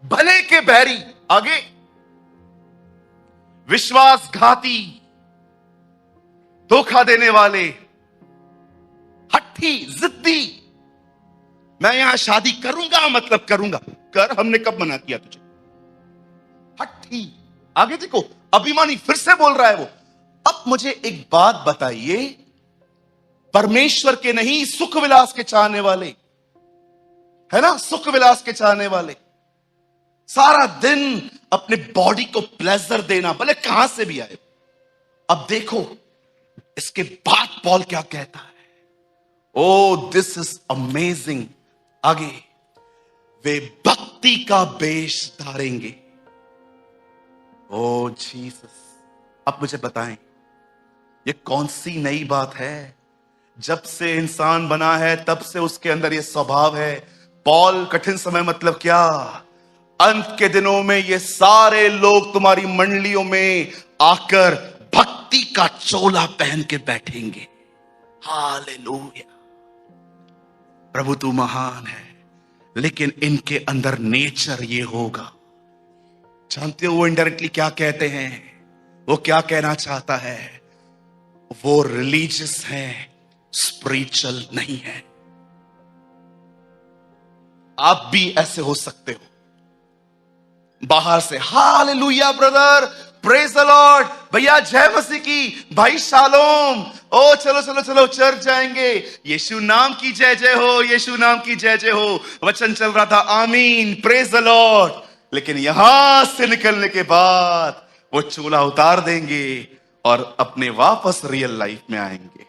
भले के बैरी। आगे विश्वासघाती, धोखा देने वाले, हट्टी, जिद्दी, मैं यहां शादी करूंगा मतलब करूंगा। कर, हमने कब मना किया तुझे? हट्टी। आगे देखो, अभिमानी फिर से बोल रहा है वो। अब मुझे एक बात बताइए, परमेश्वर के नहीं सुख विलास के चाहने वाले, है ना, सुख विलास के चाहने वाले, सारा दिन अपने बॉडी को प्लेजर देना, भले कहां से भी आए। अब देखो इसके बाद पॉल क्या कहता है। ओ दिस इज अमेजिंग। आगे, वे भक्ति का वेश धारेंगे। ओ जीसस, अब मुझे बताएं, ये कौन सी नई बात है? जब से इंसान बना है तब से उसके अंदर ये स्वभाव है। पॉल, कठिन समय मतलब क्या? अंत के दिनों में ये सारे लोग तुम्हारी मंडलियों में आकर भक्ति का चोला पहन के बैठेंगे। हालेलुया। प्रभु तू महान है, लेकिन इनके अंदर नेचर ये होगा। जानते हो वो इनडायरेक्टली क्या कहते हैं? वो क्या कहना चाहता है? वो रिलीजियस है, स्पिरिचुअल नहीं है। आप भी ऐसे हो सकते हो, बाहर से hallelujah brother, praise the Lord, भैया जय मसीह की, भाई शालोम, ओ चलो चलो चलो चर्च जाएंगे, यीशु नाम की जय जय हो, यीशु नाम की जय जय हो, वचन चल रहा था, आमीन, प्रेज द लॉर्ड। लेकिन यहां से निकलने के बाद वो चूल्हा उतार देंगे और अपने वापस रियल लाइफ में आएंगे।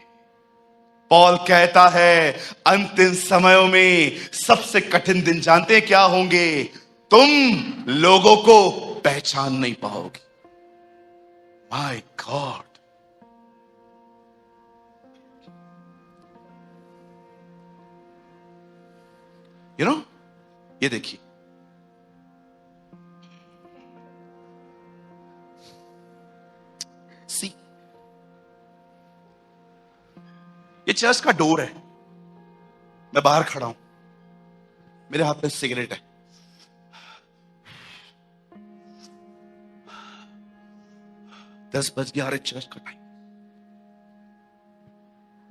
पॉल कहता है अंतिम समयों में सबसे कठिन दिन जानते हैं क्या होंगे? तुम लोगों को पहचान नहीं पाओगे। माय गॉड, यू नो, ये देखिए, सी, ये चर्च का डोर है, मैं बाहर खड़ा हूं, मेरे हाथ में सिगरेट है, 10 बज गया, अरे चर्च का टाइम,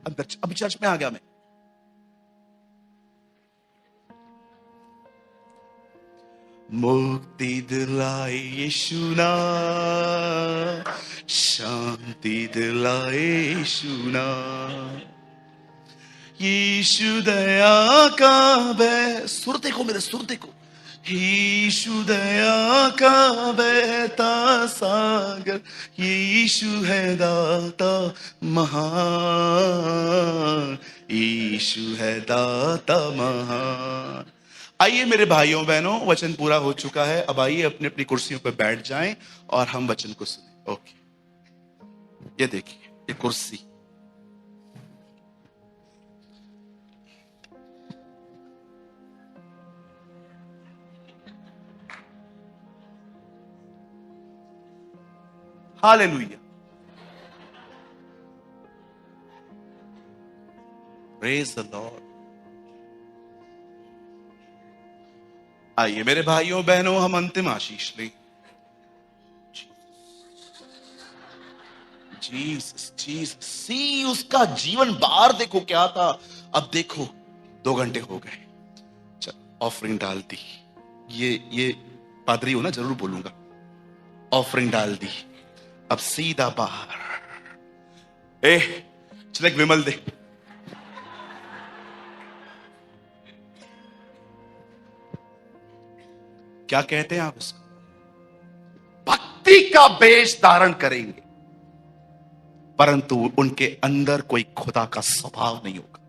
अंदर अभी चर्च में आ गया मैं। मुक्ति दिलाए यीशु नाम, शांति दिलाए यीशु नाम, यीशु दया का बह, सुर देखो मेरे, सुर देखो, यीशु दया का बहता सागर, यीशु है दाता महान, यीशु है दाता महान। आइए मेरे भाइयों बहनों, वचन पूरा हो चुका है। अब आइए अपनी अपनी कुर्सियों पर बैठ जाएं और हम वचन को सुने। ओके, ये देखिए, ये कुर्सी, हालेलुया, प्रेज द लॉर्ड। आइए मेरे भाइयों बहनों, हम अंतिम आशीष लें। जीसस जीसस, सी उसका जीवन बाहर देखो क्या था। अब देखो 2 घंटे हो गए, चल ऑफरिंग डाल दी, ये पादरी हो ना, जरूर बोलूंगा, ऑफरिंग डाल दी, अब सीधा बाहर। चल एक विमल दे, क्या कहते हैं आप उसको? भक्ति का वेश धारण करेंगे, परंतु उनके अंदर कोई खुदा का स्वभाव नहीं होगा।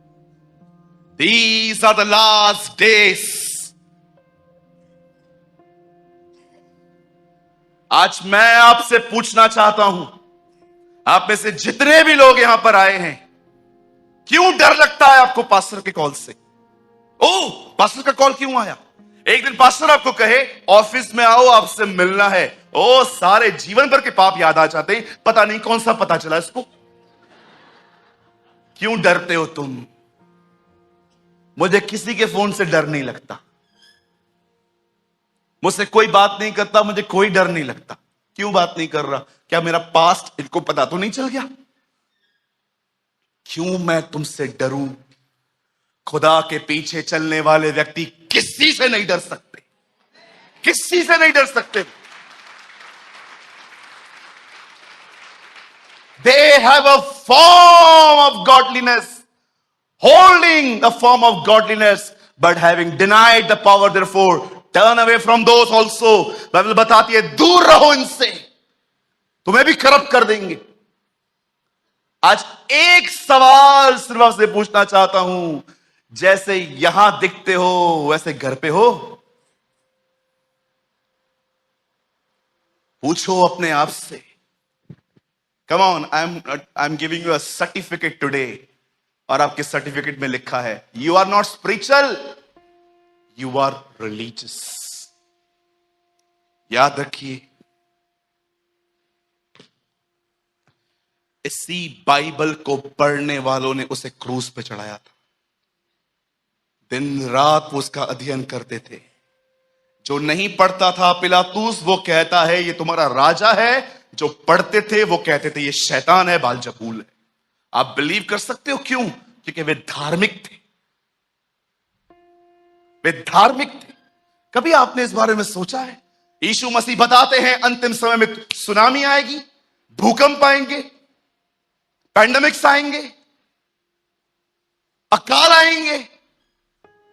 These are the last days। आज मैं आपसे पूछना चाहता हूं, आप में से जितने भी लोग यहां पर आए हैं, क्यों डर लगता है आपको पास्टर के कॉल से? ओ, पास्टर का कॉल क्यों आया? एक दिन पास्टर आपको कहे ऑफिस में आओ, आपसे मिलना है, ओ सारे जीवन भर के पाप याद आ जाते हैं, पता नहीं कौन सा पता चला इसको। क्यों डरते हो तुम? मुझे किसी के फोन से डर नहीं लगता, मुझसे कोई बात नहीं करता, मुझे कोई डर नहीं लगता। क्यों बात नहीं कर रहा? क्या मेरा पास्ट इनको पता तो नहीं चल गया? क्यों मैं तुमसे डरूं? खुदा के पीछे चलने वाले व्यक्ति किसी से नहीं डर सकते, किसी से नहीं डर सकते। They have a form of godliness, holding the form of godliness, but having denied the power, therefore turn away from those also. Bible बताती है दूर रहो इनसे, तुम्हें भी करप्ट कर देंगे। आज एक सवाल सिर्फ आपसे पूछना चाहता हूं, जैसे यहां दिखते हो वैसे घर पे हो? पूछो अपने आप से। Come on, I am giving you a certificate today, और आपके सर्टिफिकेट में लिखा है you are not spiritual, you are religious. याद रखिए, इसी बाइबल को पढ़ने वालों ने उसे क्रूस पे चढ़ाया था। दिन रात वो उसका अध्ययन करते थे। जो नहीं पढ़ता था पिलातूस, वो कहता है ये तुम्हारा राजा है। जो पढ़ते थे वो कहते थे ये शैतान है, बालजबूल है। आप बिलीव कर सकते हो क्यों? क्योंकि वे धार्मिक थे, वे धार्मिक थे। कभी आपने इस बारे में सोचा है? यीशु मसीह बताते हैं अंतिम समय में सुनामी आएगी, भूकंप आएंगे, पैंडेमिक्स आएंगे, अकाल आएंगे।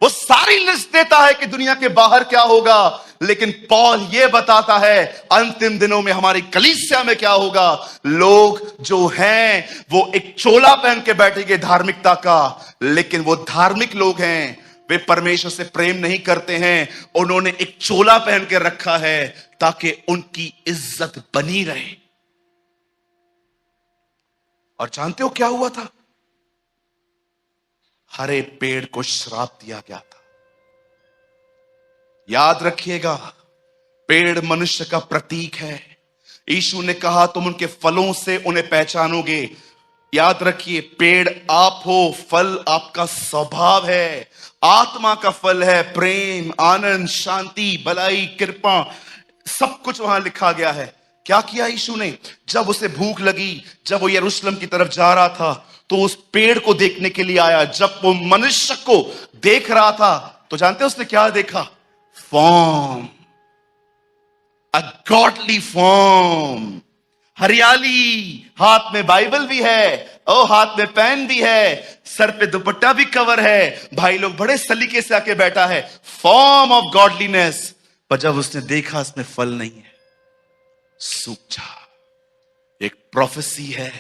वो सारी लिस्ट देता है कि दुनिया के बाहर क्या होगा, लेकिन पौल ये बताता है अंतिम दिनों में हमारी कलीसिया में क्या होगा। लोग जो हैं वो एक चोला पहन के बैठेंगे धार्मिकता का, लेकिन वो धार्मिक लोग हैं, वे परमेश्वर से प्रेम नहीं करते हैं। उन्होंने एक चोला पहन के रखा है ताकि उनकी इज्जत बनी रहे। और जानते हो क्या हुआ था? हरे पेड़ को श्राप दिया गया था। याद रखिएगा, पेड़ मनुष्य का प्रतीक है। यीशु ने कहा तुम उनके फलों से उन्हें पहचानोगे। याद रखिए, पेड़ आप हो, फल आपका स्वभाव है। आत्मा का फल है प्रेम, आनंद, शांति, भलाई, कृपा, सब कुछ वहां लिखा गया है। क्या किया यीशु ने? जब उसे भूख लगी, जब वो यरूशलेम की तरफ जा रहा था, तो उस पेड़ को देखने के लिए आया। जब वो मनुष्य को देख रहा था, तो जानते हैं उसने क्या देखा? Form, a godly form. हरियाली, हाथ में बाइबल भी है, ओ हाथ में पेन भी है, सर पे दुपट्टा भी कवर है, भाई लोग बड़े सलीके से आके बैठा है, फॉर्म ऑफ गॉडलीनेस। पर जब उसने देखा इसमें फल नहीं है, सूख जा। एक प्रोफेसी है,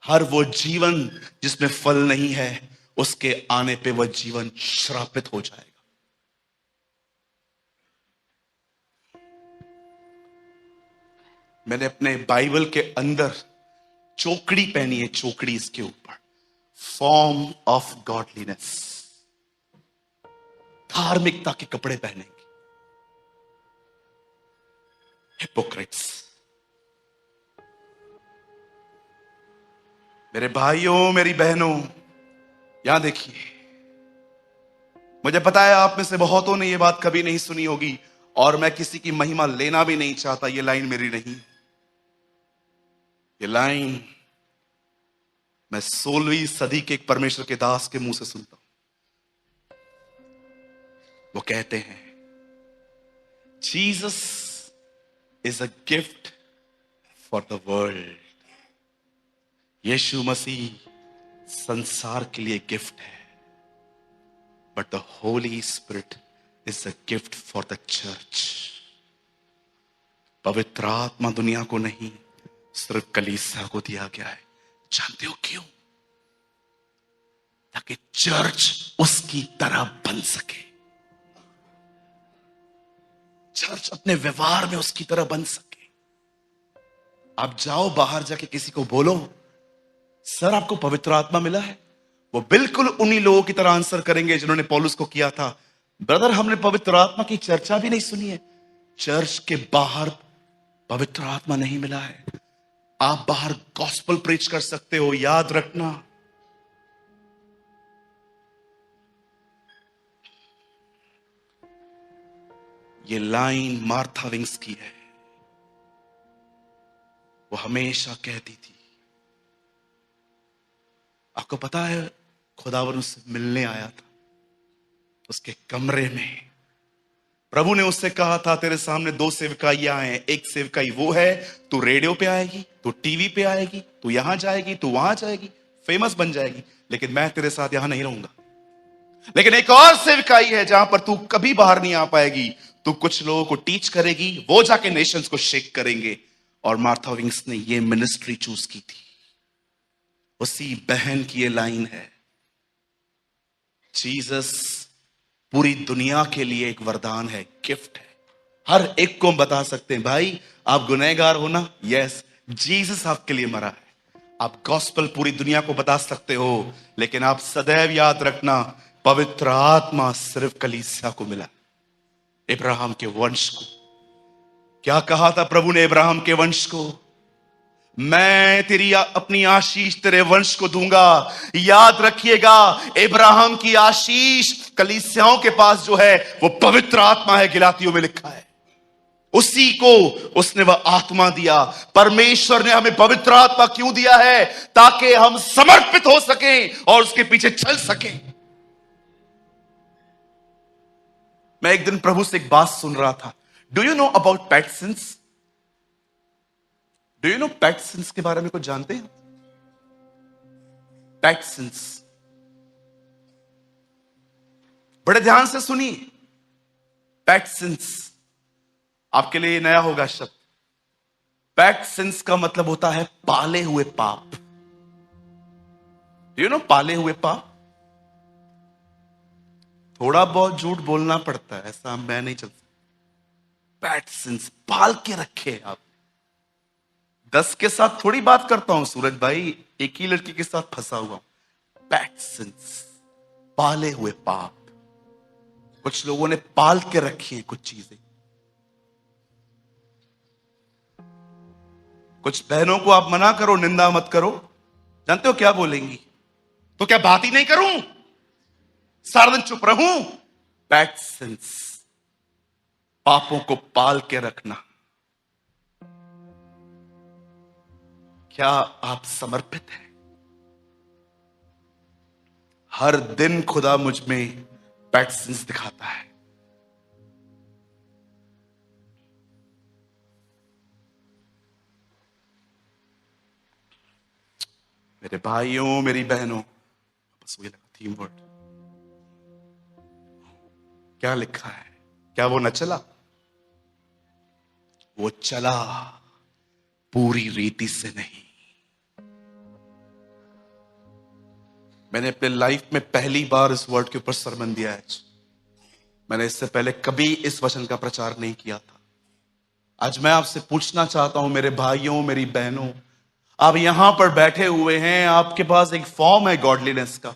हर वो जीवन जिसमें फल नहीं है, उसके आने पे वह जीवन श्रापित हो जाएगा। मैंने अपने बाइबल के अंदर चोकड़ी पहनी है, चोकड़ी इसके ऊपर, फॉर्म ऑफ गॉडलीनेस। धार्मिकता के कपड़े पहनेंगे हिपोक्रेट्स। मेरे भाइयों, मेरी बहनों, यहां देखिए, मुझे पता है आप में से बहुतों ने यह बात कभी नहीं सुनी होगी, और मैं किसी की महिमा लेना भी नहीं चाहता। यह लाइन मेरी नहीं, ये लाइन मैं 16वीं सदी के एक परमेश्वर के दास के मुंह से सुनता हूं। वो कहते हैं Jesus is a gift for the world. यीशु मसीह संसार के लिए गिफ्ट है, but the Holy Spirit is a gift for the church. पवित्र आत्मा दुनिया को नहीं, सिर्फ कलीसिया को दिया गया है। जानते हो क्यों? ताकि चर्च उसकी तरह बन सके, चर्च अपने व्यवहार में उसकी तरह बन सके। आप जाओ बाहर जाके किसी को बोलो सर आपको पवित्र आत्मा मिला है, वो बिल्कुल उन्हीं लोगों की तरह आंसर करेंगे जिन्होंने पौलुस को किया था, ब्रदर हमने पवित्र आत्मा की चर्चा भी नहीं सुनी है। चर्च के बाहर पवित्र आत्मा नहीं मिला है। आप बाहर गॉस्पेल प्रीच कर सकते हो, याद रखना। ये लाइन मार्था विंग्स की है। वो हमेशा कहती थी, आपको पता है खुदावन उससे मिलने आया था उसके कमरे में। प्रभु ने उससे कहा था, तेरे सामने दो सेवकाइयां हैं, एक सेवकाई वो है, तू रेडियो पे आएगी, तू टीवी पे आएगी, तू यहां जाएगी, तू वहां जाएगी, फेमस बन जाएगी, लेकिन मैं तेरे साथ यहां नहीं रहूंगा। लेकिन एक और सेवकाई है जहां पर तू कभी बाहर नहीं आ पाएगी, तू कुछ लोगों को टीच करेगी, वो जाके नेशंस को शेक करेंगे। और मार्था विंग्स ने ये मिनिस्ट्री चूज की थी। उसी बहन की ये लाइन है, जीसस पूरी दुनिया के लिए एक वरदान है, गिफ्ट है। हर एक को हम बता सकते हैं, भाई आप गुनहगार हो ना, यस, जीसस आपके लिए मरा है। आप गॉस्पेल पूरी दुनिया को बता सकते हो, लेकिन आप सदैव याद रखना, पवित्र आत्मा सिर्फ कलीसिया को मिला, इब्राहिम के वंश को। क्या कहा था प्रभु ने इब्राहिम के वंश को? मैं तेरी अपनी आशीष तेरे वंश को दूंगा। याद रखिएगा, इब्राहिम की आशीष कलीसियाओं के पास जो है वो पवित्र आत्मा है, गिलातियों में लिखा है। उसी को उसने वह आत्मा दिया। परमेश्वर ने हमें पवित्र आत्मा क्यों दिया है? ताकि हम समर्पित हो सकें और उसके पीछे चल सकें। मैं एक दिन प्रभु से एक बात सुन रहा था, do you know about pet since? Do you know pet since के बारे में कुछ जानते हैं? पेट सिंस, बड़े ध्यान से सुनिए। पेट सिंस आपके लिए नया होगा शब्द। पेट सिंस का मतलब होता है पाले हुए पाप। डू यू नो पाले हुए पाप? थोड़ा बहुत झूठ बोलना पड़ता है, ऐसा मैं नहीं चल सकता। पेट सिंस पाल के रखे आप। 10 के साथ थोड़ी बात करता हूं सूरज भाई, एक ही लड़की के साथ फंसा हुआ हूं। पेट सिंस, पाले हुए पाप। कुछ लोगों ने पाल के रखी हैं कुछ चीजें। कुछ बहनों को आप मना करो, निंदा मत करो, जानते हो क्या बोलेंगी? तो क्या बात ही नहीं करूं, सारा दिन चुप रहूं? पेट सिंस, पापों को पाल के रखना। क्या आप समर्पित हैं? हर दिन खुदा मुझ में पेट सिंस दिखाता है। मेरे भाइयों, मेरी बहनों, बस वही लगा थीम वर्ड। क्या लिखा है? क्या वो न चला? वो चला, पूरी रीति से नहीं। मैंने अपने लाइफ में पहली बार इस वर्ड के ऊपर सरमन दिया है। मैंने इससे पहले कभी इस वचन का प्रचार नहीं किया था। आज मैं आपसे पूछना चाहता हूं, मेरे भाइयों, मेरी बहनों, आप यहां पर बैठे हुए हैं, आपके पास एक फॉर्म है गॉडलीनेस का।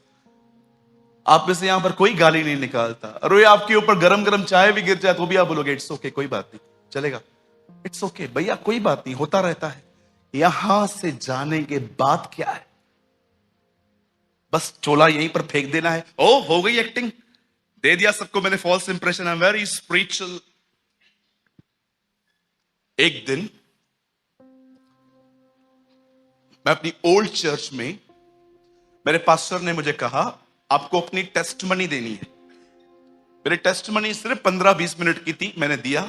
आप में से यहां पर कोई गाली नहीं निकालता। अरे आपके ऊपर गरम गरम चाय भी गिर जाए तो भी आप बोलोगे इट्स ओके, कोई बात नहीं, चलेगा, इट्स ओके भैया, कोई बात नहीं, होता रहता है। यहां से जाने के बाद क्या है? बस चोला यहीं पर फेंक देना है। ओ हो गई एक्टिंग, दे दिया सबको मैंने false impression, I am very spiritual. एक दिन मैं अपनी ओल्ड चर्च में, मेरे पास्टर ने मुझे कहा आपको अपनी टेस्टमनी देनी है। मेरी टेस्टमनी सिर्फ 15-20 मिनट की थी, मैंने दिया।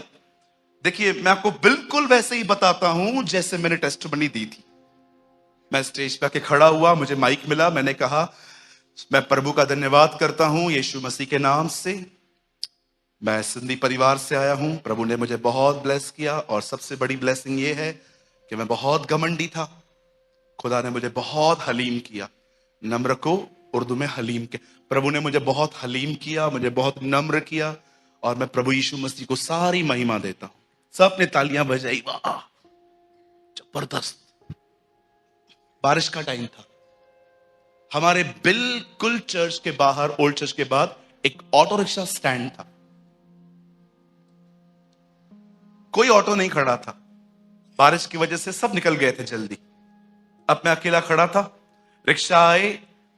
देखिए, मैं आपको बिल्कुल वैसे ही बताता हूं जैसे मैंने टेस्टमनी दी थी। मैं स्टेज पे आके खड़ा हुआ, मुझे माइक मिला, मैंने कहा मैं प्रभु का धन्यवाद करता हूं यीशु मसीह के नाम से। मैं सिंधी परिवार से आया हूं, प्रभु ने मुझे बहुत ब्लेस किया, और सबसे बड़ी ब्लेसिंग ये है कि मैं बहुत घमंडी था, खुदा ने मुझे बहुत हलीम किया। नम्र को उर्दू में हलीम के, प्रभु ने मुझे बहुत हलीम किया, मुझे बहुत नम्र किया, और मैं प्रभु यीशु मसीह को सारी महिमा देता हूं। सब ने तालियां बजाई, वाह जबरदस्त। बारिश का टाइम था, हमारे बिल्कुल चर्च के बाहर, ओल्ड चर्च के बाद एक ऑटो रिक्शा स्टैंड था। कोई ऑटो नहीं खड़ा था, बारिश की वजह से सब निकल गए थे जल्दी। अब मैं अकेला खड़ा था। रिक्शा आए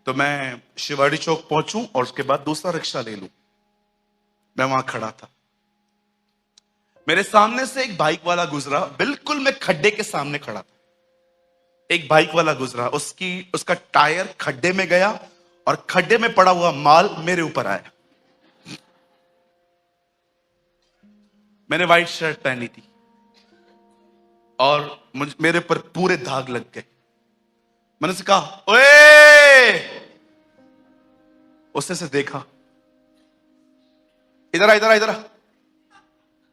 तो मैं शिवाड़ी चौक पहुंचूं और उसके बाद दूसरा रिक्शा ले लूं। मैं वहां खड़ा था, मेरे सामने से एक बाइक वाला गुजरा, बिल्कुल मैं खड्डे के सामने खड़ा था। एक बाइक वाला गुजरा, उसका टायर खड्डे में गया और खड्डे में पड़ा हुआ माल मेरे ऊपर आया। मैंने व्हाइट शर्ट पहनी थी और मेरे ऊपर पूरे दाग लग गए। मैंने से कहा ओए, उसने से देखा, इधर आ इधर आ इधर आ।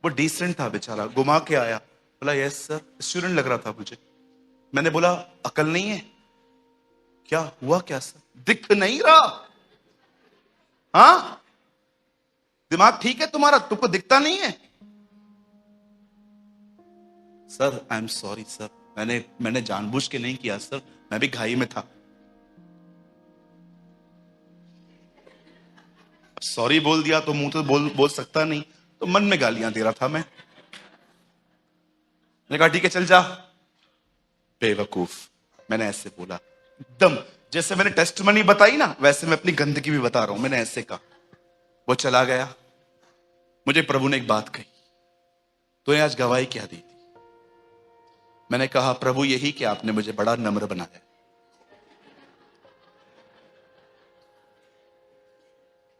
वो डिसेंट था बेचारा, घुमा के आया, बोला यस सर, स्टूडेंट लग रहा था मुझे। मैंने बोला अकल नहीं है क्या? हुआ क्या सर? दिख नहीं रहा? हाँ, दिमाग ठीक है तुम्हारा? तुमको दिखता नहीं है? Sir I am sorry sir, मैंने जानबूझ के नहीं किया सर, मैं भी घाई में था। सॉरी बोल दिया तो मुंह तो बोल सकता नहीं, तो मन में गालियां दे रहा था मैं। मैंने कहा ठीक है चल जा। बेवकूफ, मैंने ऐसे बोला एकदम जैसे मैंने टेस्टमनी बताई ना, वैसे मैं अपनी गंदगी भी बता रहा हूं, मैंने ऐसे कहा। वो चला गया। मुझे प्रभु ने एक बात कही, तूने आज गवाही क्या दी थी? मैंने कहा प्रभु यही कि आपने मुझे बड़ा नम्र बनाया।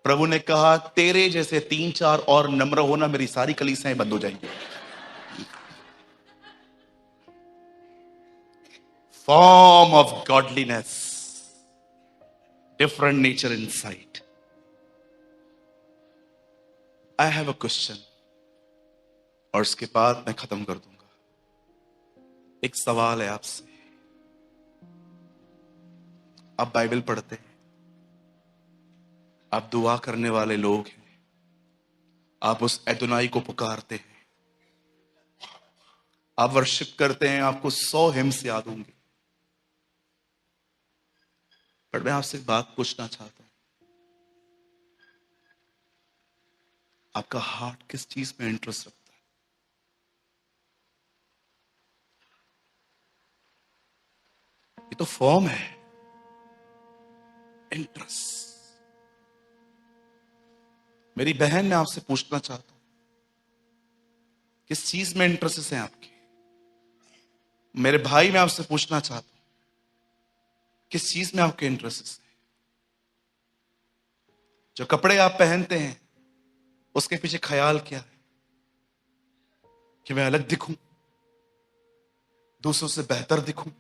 प्रभु ने कहा तेरे जैसे 3-4 और नम्र होना, मेरी सारी कलीसियां बंद हो जाएंगी। Form of godliness, different nature inside. I have a question, और उसके बाद मैं खत्म कर दूंगा। एक सवाल है आपसे। आप बाइबल पढ़ते हैं, आप दुआ करने वाले लोग हैं, आप उस एदोनाई को पुकारते हैं, आप वर्शिप करते हैं, आपको 100 हिम्स याद होंगे। पर मैं आपसे एक बात पूछना चाहता हूं, आपका हार्ट किस चीज में इंटरेस्ट रखता है? ये तो फॉर्म है, इंटरेस्ट। मेरी बहन, मैं आपसे पूछना चाहता हूं, किस चीज में इंटरेस्ट है आपके? मेरे भाई, मैं आपसे पूछना चाहता हूं, किस चीज में आपके इंटरेस्ट है? जो कपड़े आप पहनते हैं, उसके पीछे ख्याल क्या है? कि मैं अलग दिखूं, दूसरों से बेहतर दिखूं?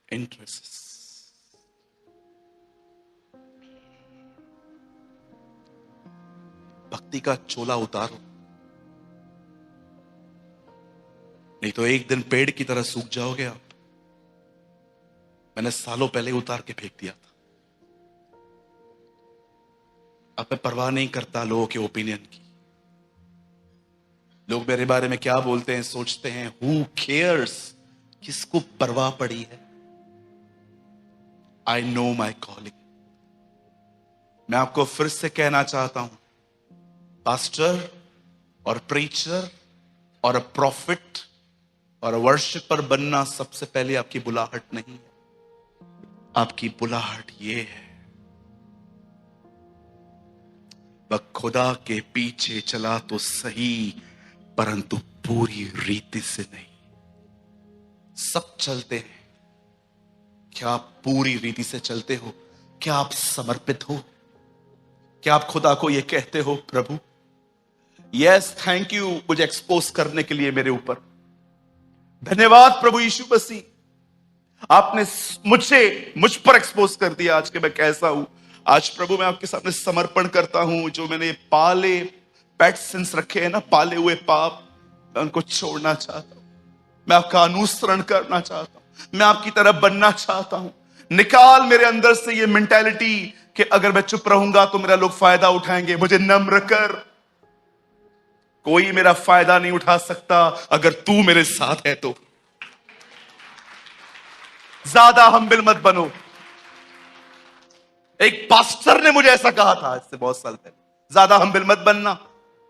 इंटरेस्ट। भक्ति का चोला उतारो, नहीं तो एक दिन पेड़ की तरह सूख जाओगे आप। मैंने सालों पहले उतार के फेंक दिया था। अब मैं परवाह नहीं करता लोगों के ओपिनियन की। लोग मेरे बारे में क्या बोलते हैं, सोचते हैं, हु केयर्स? किसको परवाह पड़ी है? I know my calling. मैं आपको फिर से कहना चाहता हूं, पास्टर और प्रीचर और प्रॉफिट और वर्शिपर बनना सबसे पहले आपकी बुलाहट नहीं है। आपकी बुलाहट ये है, वह खुदा के पीछे चला तो सही, परंतु पूरी रीति से नहीं। सब चलते हैं, क्या आप पूरी रीति से चलते हो? क्या आप समर्पित हो? क्या आप खुदा को यह कहते हो, प्रभु यस थैंक यू मुझे एक्सपोज करने के लिए मेरे ऊपर, धन्यवाद प्रभु यीशु मसीह, आपने मुझ पर एक्सपोज कर दिया आज के मैं कैसा हूं। आज प्रभु मैं आपके सामने समर्पण करता हूं, जो मैंने पाले पेट सिंस रखे हैं ना, पाले हुए पाप, मैं उनको छोड़ना चाहता हूं। मैं आपका अनुसरण करना चाहता हूं, मैं आपकी तरह बनना चाहता हूं। निकाल मेरे अंदर से ये मेंटालिटी कि अगर मैं चुप रहूंगा तो मेरा लोग फायदा उठाएंगे। मुझे नम्र कर, कोई मेरा फायदा नहीं उठा सकता अगर तू मेरे साथ है तो। ज्यादा हम्बिल मत बनो। एक पास्टर ने मुझे ऐसा कहा था इससे बहुत साल पहले, ज्यादा हम्बिल मत बनना,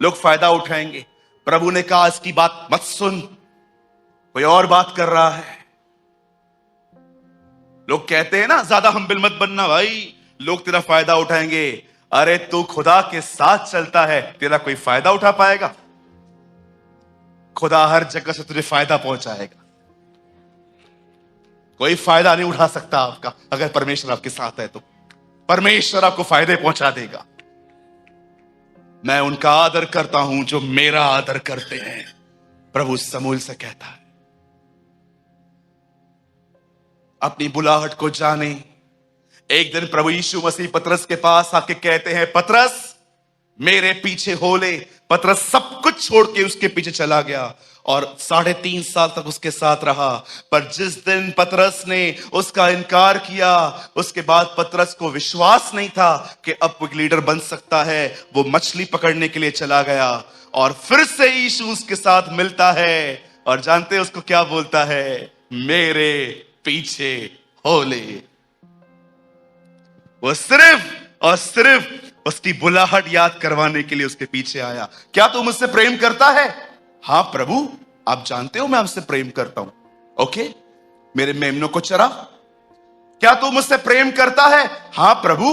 लोग फायदा उठाएंगे। प्रभु ने कहा इसकी बात मत सुन, कोई और बात कर रहा है। लोग कहते हैं ना ज्यादा हम्बिल मत बनना भाई, लोग तेरा फायदा उठाएंगे। अरे तू खुदा के साथ चलता है, तेरा कोई फायदा उठा पाएगा? खुदा हर जगह से तुझे फायदा पहुंचाएगा। कोई फायदा नहीं उठा सकता आपका। अगर परमेश्वर आपके साथ है तो परमेश्वर आपको फायदे पहुंचा देगा। मैं उनका आदर करता हूं जो मेरा आदर करते हैं, प्रभु समूएल से कहता है। अपनी बुलाहट को जाने। एक दिन प्रभु यीशु मसीह पतरस के पास आके कहते हैं, पतरस मेरे पीछे हो ले। पतरस सब कुछ छोड़ के उसके पीछे चला गया और 3.5 साल तक उसके साथ रहा। पर जिस दिन पतरस ने उसका इनकार किया, उसके बाद पतरस को विश्वास नहीं था कि अब वो एक लीडर बन सकता है। वो मछली पकड़ने के लिए चला गया और फिर से यीशु उसके साथ मिलता है और जानते हैं उसको क्या बोलता है? मेरे पीछे हो ले। वो सिर्फ और सिर्फ उसकी बुलाहट याद करवाने के लिए उसके पीछे आया। क्या तू मुझसे प्रेम करता है? हां प्रभु, आप जानते हो मैं आपसे प्रेम करता हूं। ओके, मेरे मेमनों को चरा। क्या तू मुझसे प्रेम करता है? हां प्रभु,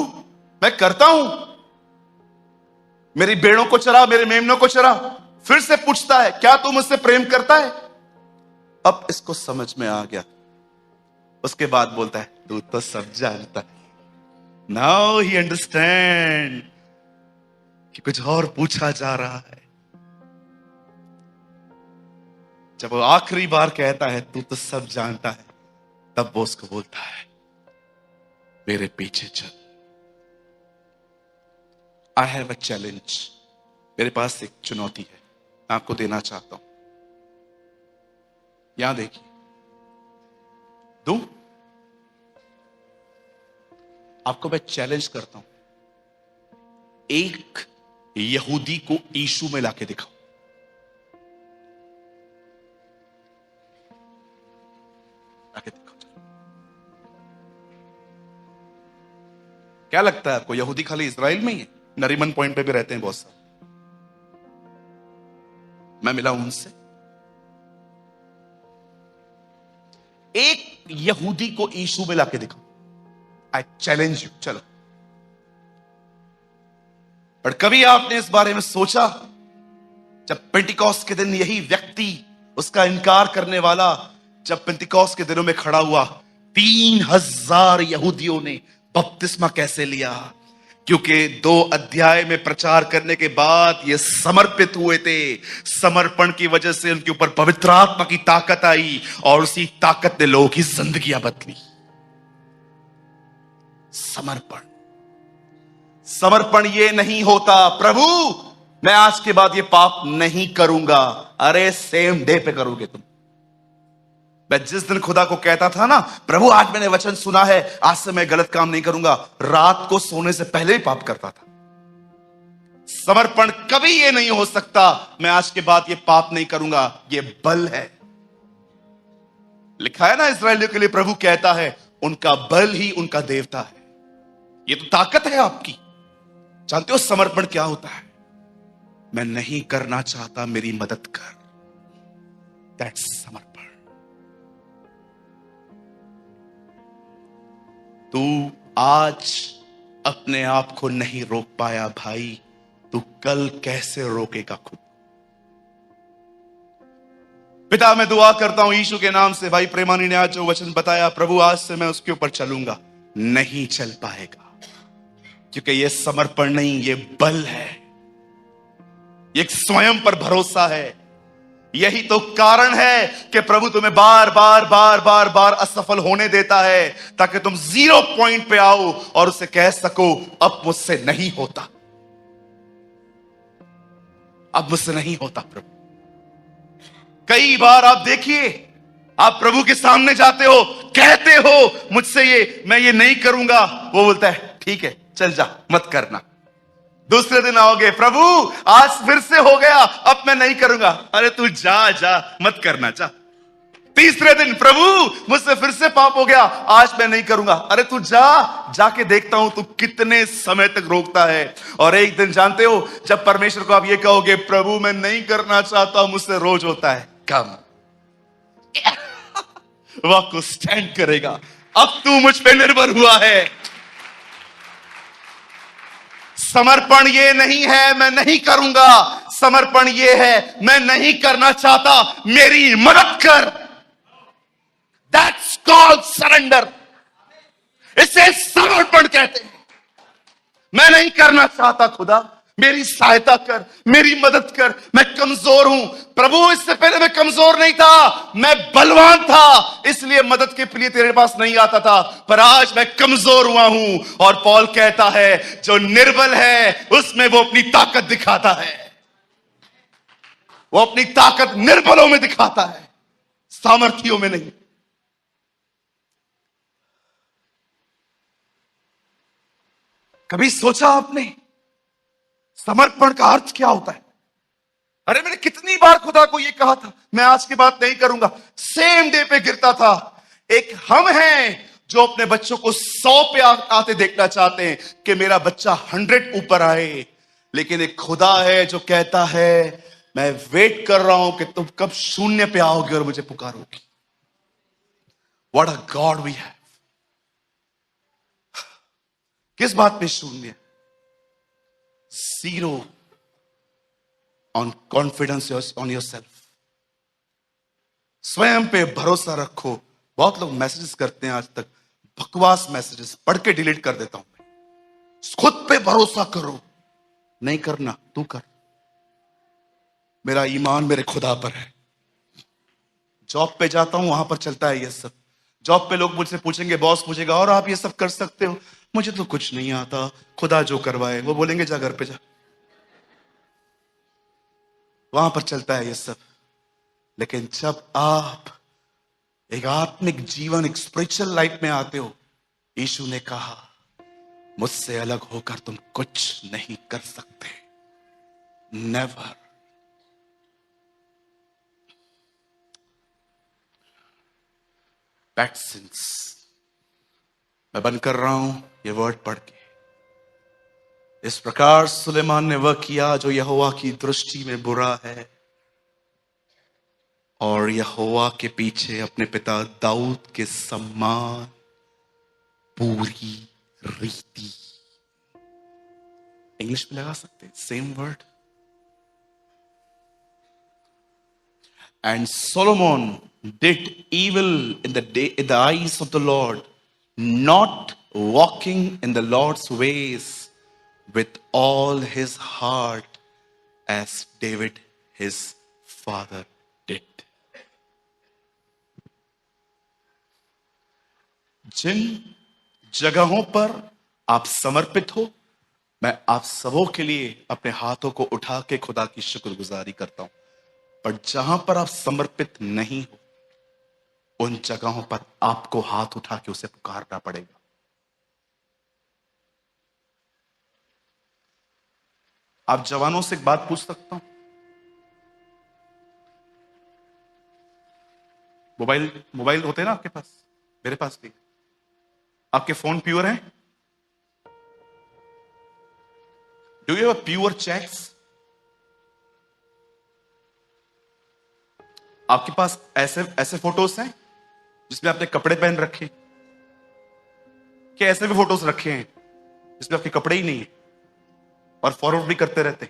मैं करता हूं। मेरी भेड़ों को चरा, मेरे मेमनों को चरा। फिर से पूछता है, क्या तू मुझसे प्रेम करता है? अब इसको समझ में आ गया। उसके बाद बोलता है, तू तो सब जानता है। नाउ ही अंडरस्टैंड कि कुछ और पूछा जा रहा है। जब वो आखिरी बार कहता है, तू तो सब जानता है, तब वो उसको बोलता है, मेरे पीछे चल। I have a challenge. मेरे पास एक चुनौती है, मैं आपको देना चाहता हूं। यहां देखिए, दूं? आपको मैं चैलेंज करता हूं, एक यहूदी को यीशु में लाके दिखाओ। लाके दिखाओ। क्या लगता है आपको, यहूदी खाली इजराइल में ही है? नरीमन पॉइंट पे भी रहते हैं बहुत सारे। मैं मिला हूं उनसे। एक यहूदी को यीशु में लाके दिखाओ। I challenge you. चलो। पर कभी आपने इस बारे में सोचा, जब पेंटिकॉस्ट के दिन यही व्यक्ति, उसका इनकार करने वाला, जब पेंटिकॉस्ट के दिनों में खड़ा हुआ, 3000 यहूदियों ने बपतिस्मा कैसे लिया? क्योंकि 2 अध्याय में प्रचार करने के बाद ये समर्पित हुए थे। समर्पण की वजह से उनके ऊपर पवित्र आत्मा की ताकत आई और उसी ताकत ने लोगों की जिंदगियां बदली। समर्पण। समर्पण ये नहीं होता, प्रभु मैं आज के बाद ये पाप नहीं करूंगा। अरे सेम डे पे करोगे तुम। मैं जिस दिन खुदा को कहता था ना, प्रभु आज मैंने वचन सुना है, आज से मैं गलत काम नहीं करूंगा, रात को सोने से पहले ही पाप करता था। समर्पण कभी ये नहीं हो सकता, मैं आज के बाद ये पाप नहीं करूंगा। ये बल है। लिखा है ना इस्राएलियों के लिए, प्रभु कहता है उनका बल ही उनका देवता है। ये तो ताकत है आपकी। जानते हो समर्पण क्या होता है? मैं नहीं करना चाहता, मेरी मदद कर। दैट्स समर्पण। तू आज अपने आप को नहीं रोक पाया भाई, तू कल कैसे रोकेगा खुद? पिता मैं दुआ करता हूं यीशु के नाम से, भाई प्रेमानी ने आज जो वचन बताया, प्रभु आज से मैं उसके ऊपर चलूंगा। नहीं चल पाएगा, क्योंकि यह समर्पण नहीं, यह बल है। यह एक स्वयं पर भरोसा है। यही तो कारण है कि प्रभु तुम्हें बार बार बार बार बार असफल होने देता है, ताकि तुम 0 पॉइंट पे आओ और उसे कह सको अब मुझसे नहीं होता, अब मुझसे नहीं होता प्रभु। कई बार आप देखिए, आप प्रभु के सामने जाते हो, कहते हो मुझसे मैं ये नहीं करूंगा, वो बोलता है ठीक है चल जा, मत करना। दूसरे दिन आओगे, प्रभु आज फिर से हो गया, अब मैं नहीं करूंगा। अरे तू जा जा, मत करना, जा। तीसरे दिन, प्रभु मुझसे फिर से पाप हो गया, आज मैं नहीं करूंगा। अरे तू जा, जाके देखता हूं तू कितने समय तक रोकता है। और एक दिन जानते हो, जब परमेश्वर को आप ये कहोगे, प्रभु मैं नहीं करना चाहता, मुझसे रोज होता है, कम वह को स्टैंड करेगा। अब तू मुझ पे निर्भर हुआ है। समर्पण ये नहीं है मैं नहीं करूंगा, समर्पण ये है मैं नहीं करना चाहता, मेरी मदद कर। That's called surrender. इसे समर्पण कहते हैं। मैं नहीं करना चाहता खुदा, मेरी सहायता कर, मेरी मदद कर, मैं कमजोर हूं। प्रभु इससे पहले मैं कमजोर नहीं था, मैं बलवान था, इसलिए मदद के लिए तेरे पास नहीं आता था, पर आज मैं कमजोर हुआ हूं। और पौल कहता है जो निर्बल है उसमें वो अपनी ताकत दिखाता है। वो अपनी ताकत निर्बलों में दिखाता है, सामर्थियों में नहीं। कभी सोचा आपने समर्पण का अर्थ क्या होता है? अरे मैंने कितनी बार खुदा को यह कहा था मैं आज की बात नहीं करूंगा, सेम डे पे गिरता था। एक हम हैं जो अपने बच्चों को 100 पे आते देखना चाहते हैं कि मेरा बच्चा 100 ऊपर आए, लेकिन एक खुदा है जो कहता है मैं वेट कर रहा हूं कि तुम कब 0 पे आओगे और मुझे पुकारोगे। What a God we have. किस बात पे 0? 0 on confidence on yourself. स्वयं पे भरोसा रखो। बहुत लोग मैसेजेस करते हैं आज तक, बकवास मैसेजेस, पढ़ के डिलीट कर देता हूं मैं। खुद पे भरोसा करो। नहीं करना, तू कर। मेरा ईमान मेरे खुदा पर है। जॉब पे जाता हूं, वहां पर चलता है ये सब। जॉब पे लोग मुझसे पूछेंगे, बॉस पूछेगा और आप ये सब कर सकते हो? मुझे तो कुछ नहीं आता, खुदा जो करवाए। वो बोलेंगे जा घर पे जा। वहां पर चलता है ये सब। लेकिन जब आप एक आत्मिक जीवन, एक स्पिरिचुअल लाइफ में आते हो, यीशु ने कहा मुझसे अलग होकर तुम कुछ नहीं कर सकते। नेवर। Bad since. मैं बंद कर रहा हूं ये वर्ड पढ़ के। इस प्रकार सुलेमान ने वह किया जो यहोवा की दृष्टि में बुरा है, और यहोवा के पीछे अपने पिता दाऊद के सम्मान पूरी रीति। इंग्लिश में लगा सकते हैं same word. And Solomon did evil in the eyes of the Lord, not walking in the Lord's ways with all his heart as David his father did. जिन जगहों पर आप समर्पित हो, मैं आप सबों के लिए अपने हाथों को उठा के खुदा की शुक्रगुजारी करता हूं। पर जहां पर आप समर्पित नहीं हो, उन जगहों पर आपको हाथ उठा के उसे पुकारना पड़ेगा। आप जवानों से एक बात पूछ सकता हूं? मोबाइल होते हैं ना आपके पास? मेरे पास भी। आपके फोन प्योर हैं? Do you have pure chats? आपके पास ऐसे फोटोज हैं जिसमें आपने कपड़े पहन रखे? क्या ऐसे भी फोटोज रखे हैं जिसमें आपके कपड़े ही नहीं है और फॉरवर्ड भी करते रहते?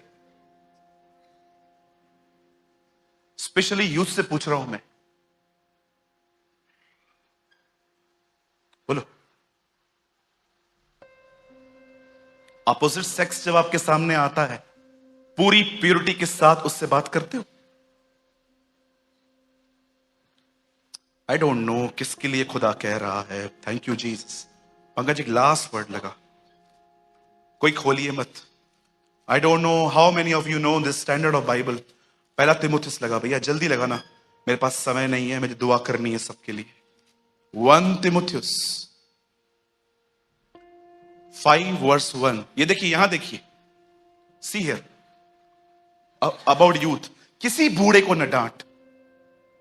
स्पेशली यूथ से पूछ रहा हूं मैं, बोलो। अपोजिट सेक्स जब आपके सामने आता है, पूरी प्योरिटी के साथ उससे बात करते हो? आई डोंट नो किसके लिए खुदा कह रहा है। Thank you Jesus. पंकज एक लास्ट वर्ड लगा, कोई खोलिए मत। I don't know how many of you know this standard of Bible. पहला तिमुथियुस लगा भैया, जल्दी लगाना, मेरे पास समय नहीं है, मुझे दुआ करनी है सबके लिए। 1 तिमुथियुस 5 verse 1। ये देखिए, यहां देखिए, see here about youth। किसी बूढ़े को न डांट,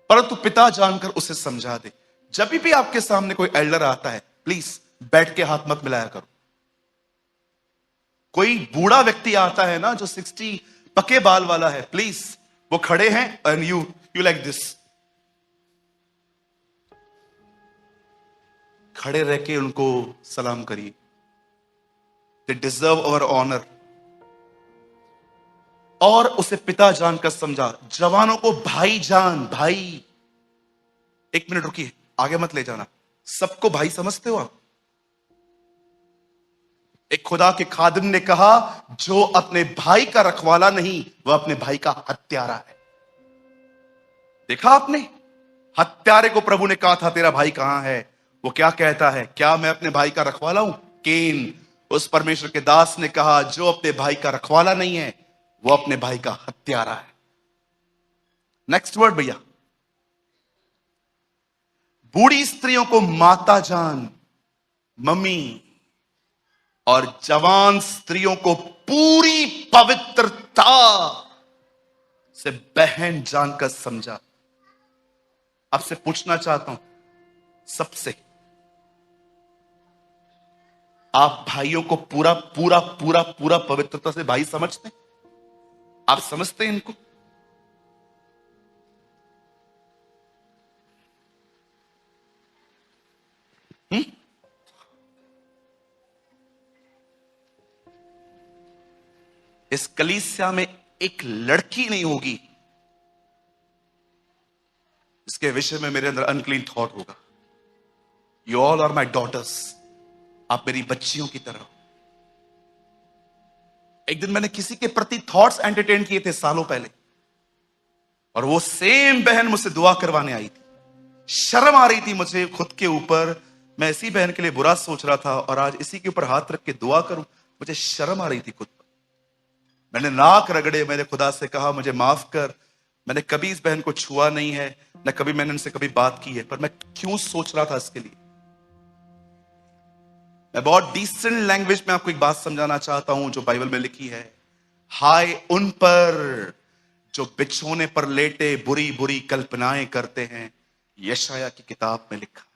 परंतु पिता जानकर उसे समझा दे। जब भी आपके सामने कोई एल्डर आता है, प्लीज बैठ के हाथ मत मिलाया करो। कोई बूढ़ा व्यक्ति आता है ना जो 60 पके बाल वाला है, प्लीज वो खड़े हैं एंड यू लाइक दिस, खड़े रह के उनको सलाम करिए। They deserve our honour. और उसे पिता जानकर समझा। जवानों को भाई जान, भाई। एक मिनट रुकिए, आगे मत ले जाना। सबको भाई समझते हो आप? एक खुदा के खादिम ने कहा, जो अपने भाई का रखवाला नहीं वह अपने भाई का हत्यारा है। देखा आपने? हत्यारे को प्रभु ने कहा था, तेरा भाई कहां है? वो क्या कहता है? क्या मैं अपने भाई का रखवाला हूं? केन, उस परमेश्वर के दास ने कहा, जो अपने भाई का रखवाला नहीं है वो अपने भाई का हत्यारा है। नेक्स्ट वर्ड भैया। बूढ़ी स्त्रियों को माता जान, मम्मी, और जवान स्त्रियों को पूरी पवित्रता से बहन जानकर समझा। आपसे पूछना चाहता हूं, सबसे, आप भाइयों को पूरा पूरा पूरा पूरा पवित्रता से भाई समझते हैं? आप समझते हैं इनको? इस कलीसिया में एक लड़की नहीं होगी इसके विषय में मेरे अंदर अनक्लीन थॉट होगा। You all are my daughters, आप मेरी बच्चियों की तरह हो। एक दिन मैंने किसी के प्रति थॉट्स एंटरटेन किए थे सालों पहले, और वो सेम बहन मुझसे दुआ करवाने आई थी। शर्म आ रही थी मुझे खुद के ऊपर, मैं इसी बहन के लिए बुरा सोच रहा था और आज इसी के ऊपर हाथ रख के दुआ करूं, मुझे शर्म आ रही थी खुद पर। मैंने नाक रगड़े, मैंने खुदा से कहा मुझे माफ कर, मैंने कभी इस बहन को छुआ नहीं है, न कभी मैंने उनसे कभी बात की है, पर मैं क्यों सोच रहा था इसके लिए। मैं बहुत डिसेंट लैंग्वेज में आपको एक बात समझाना चाहता हूं जो बाइबल में लिखी है। हाय उन पर जो बिछोने पर लेटे बुरी बुरी कल्पनाएं करते हैं, यशाया की किताब में लिखा है।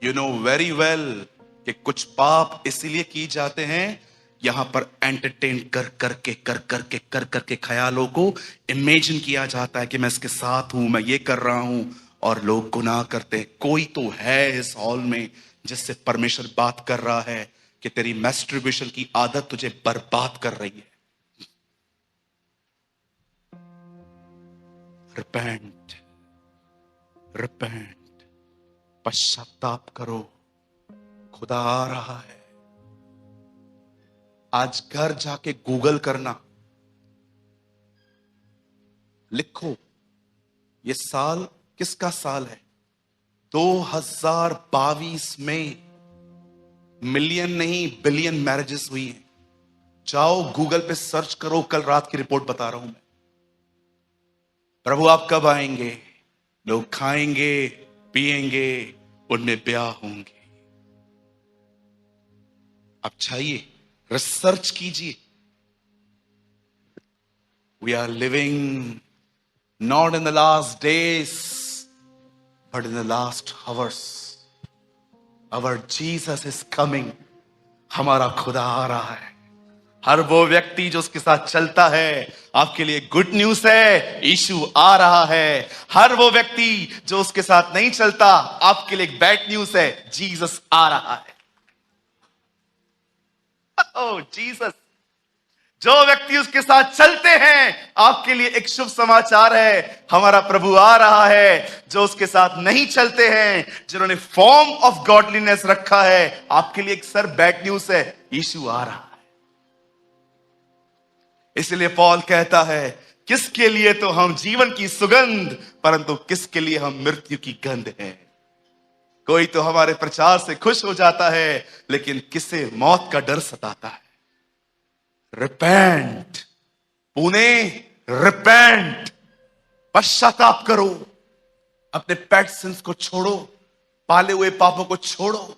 यू नो वेरी वेल कि कुछ पाप इसलिए किए जाते हैं, यहां पर एंटरटेन कर करके ख्यालों को इमेजिन किया जाता है कि मैं इसके साथ हूं, मैं ये कर रहा हूं, और लोग गुनाह करते हैं। कोई तो है इस हॉल में जिससे परमेश्वर बात कर रहा है कि तेरी मैस्टरबेशन की आदत तुझे बर्बाद कर रही है। रिपेंट, रिपेंट, पश्चाताप करो, खुदा आ रहा है। आज घर जाके गूगल करना, लिखो ये साल किसका साल है? 2022 में मिलियन नहीं बिलियन मैरिजेस हुई हैं। जाओ गूगल पे सर्च करो, कल रात की रिपोर्ट बता रहा हूं मैं। प्रभु आप कब आएंगे? लोग खाएंगे पिएंगे, उनमें ब्याह होंगे। आप चाहिए रिसर्च कीजिए। We are living not in the last days but in the last hours. Our Jesus is coming. हमारा खुदा आ रहा है। हर वो व्यक्ति जो उसके साथ चलता है, आपके लिए गुड न्यूज है, यीशु आ रहा है। हर वो व्यक्ति जो उसके साथ नहीं चलता, आपके लिए बैड न्यूज है, जीसस आ रहा है। ओह जीसस। जो व्यक्ति उसके साथ चलते हैं, आपके लिए एक शुभ समाचार है, हमारा प्रभु आ रहा है। जो उसके साथ नहीं चलते हैं, जिन्होंने फॉर्म ऑफ गॉडलीनेस रखा है, आपके लिए एक सर बैड न्यूज है, यीशु आ रहा है। इसलिए पौल कहता है, किसके लिए तो हम जीवन की सुगंध, परंतु किसके लिए हम मृत्यु की गंध है। कोई तो हमारे प्रचार से खुश हो जाता है, लेकिन किसे मौत का डर सताता है। रिपेंट पुणे, रिपेंट, पश्चाताप करो, अपने पेट सिंस को छोड़ो, पाले हुए पापों को छोड़ो।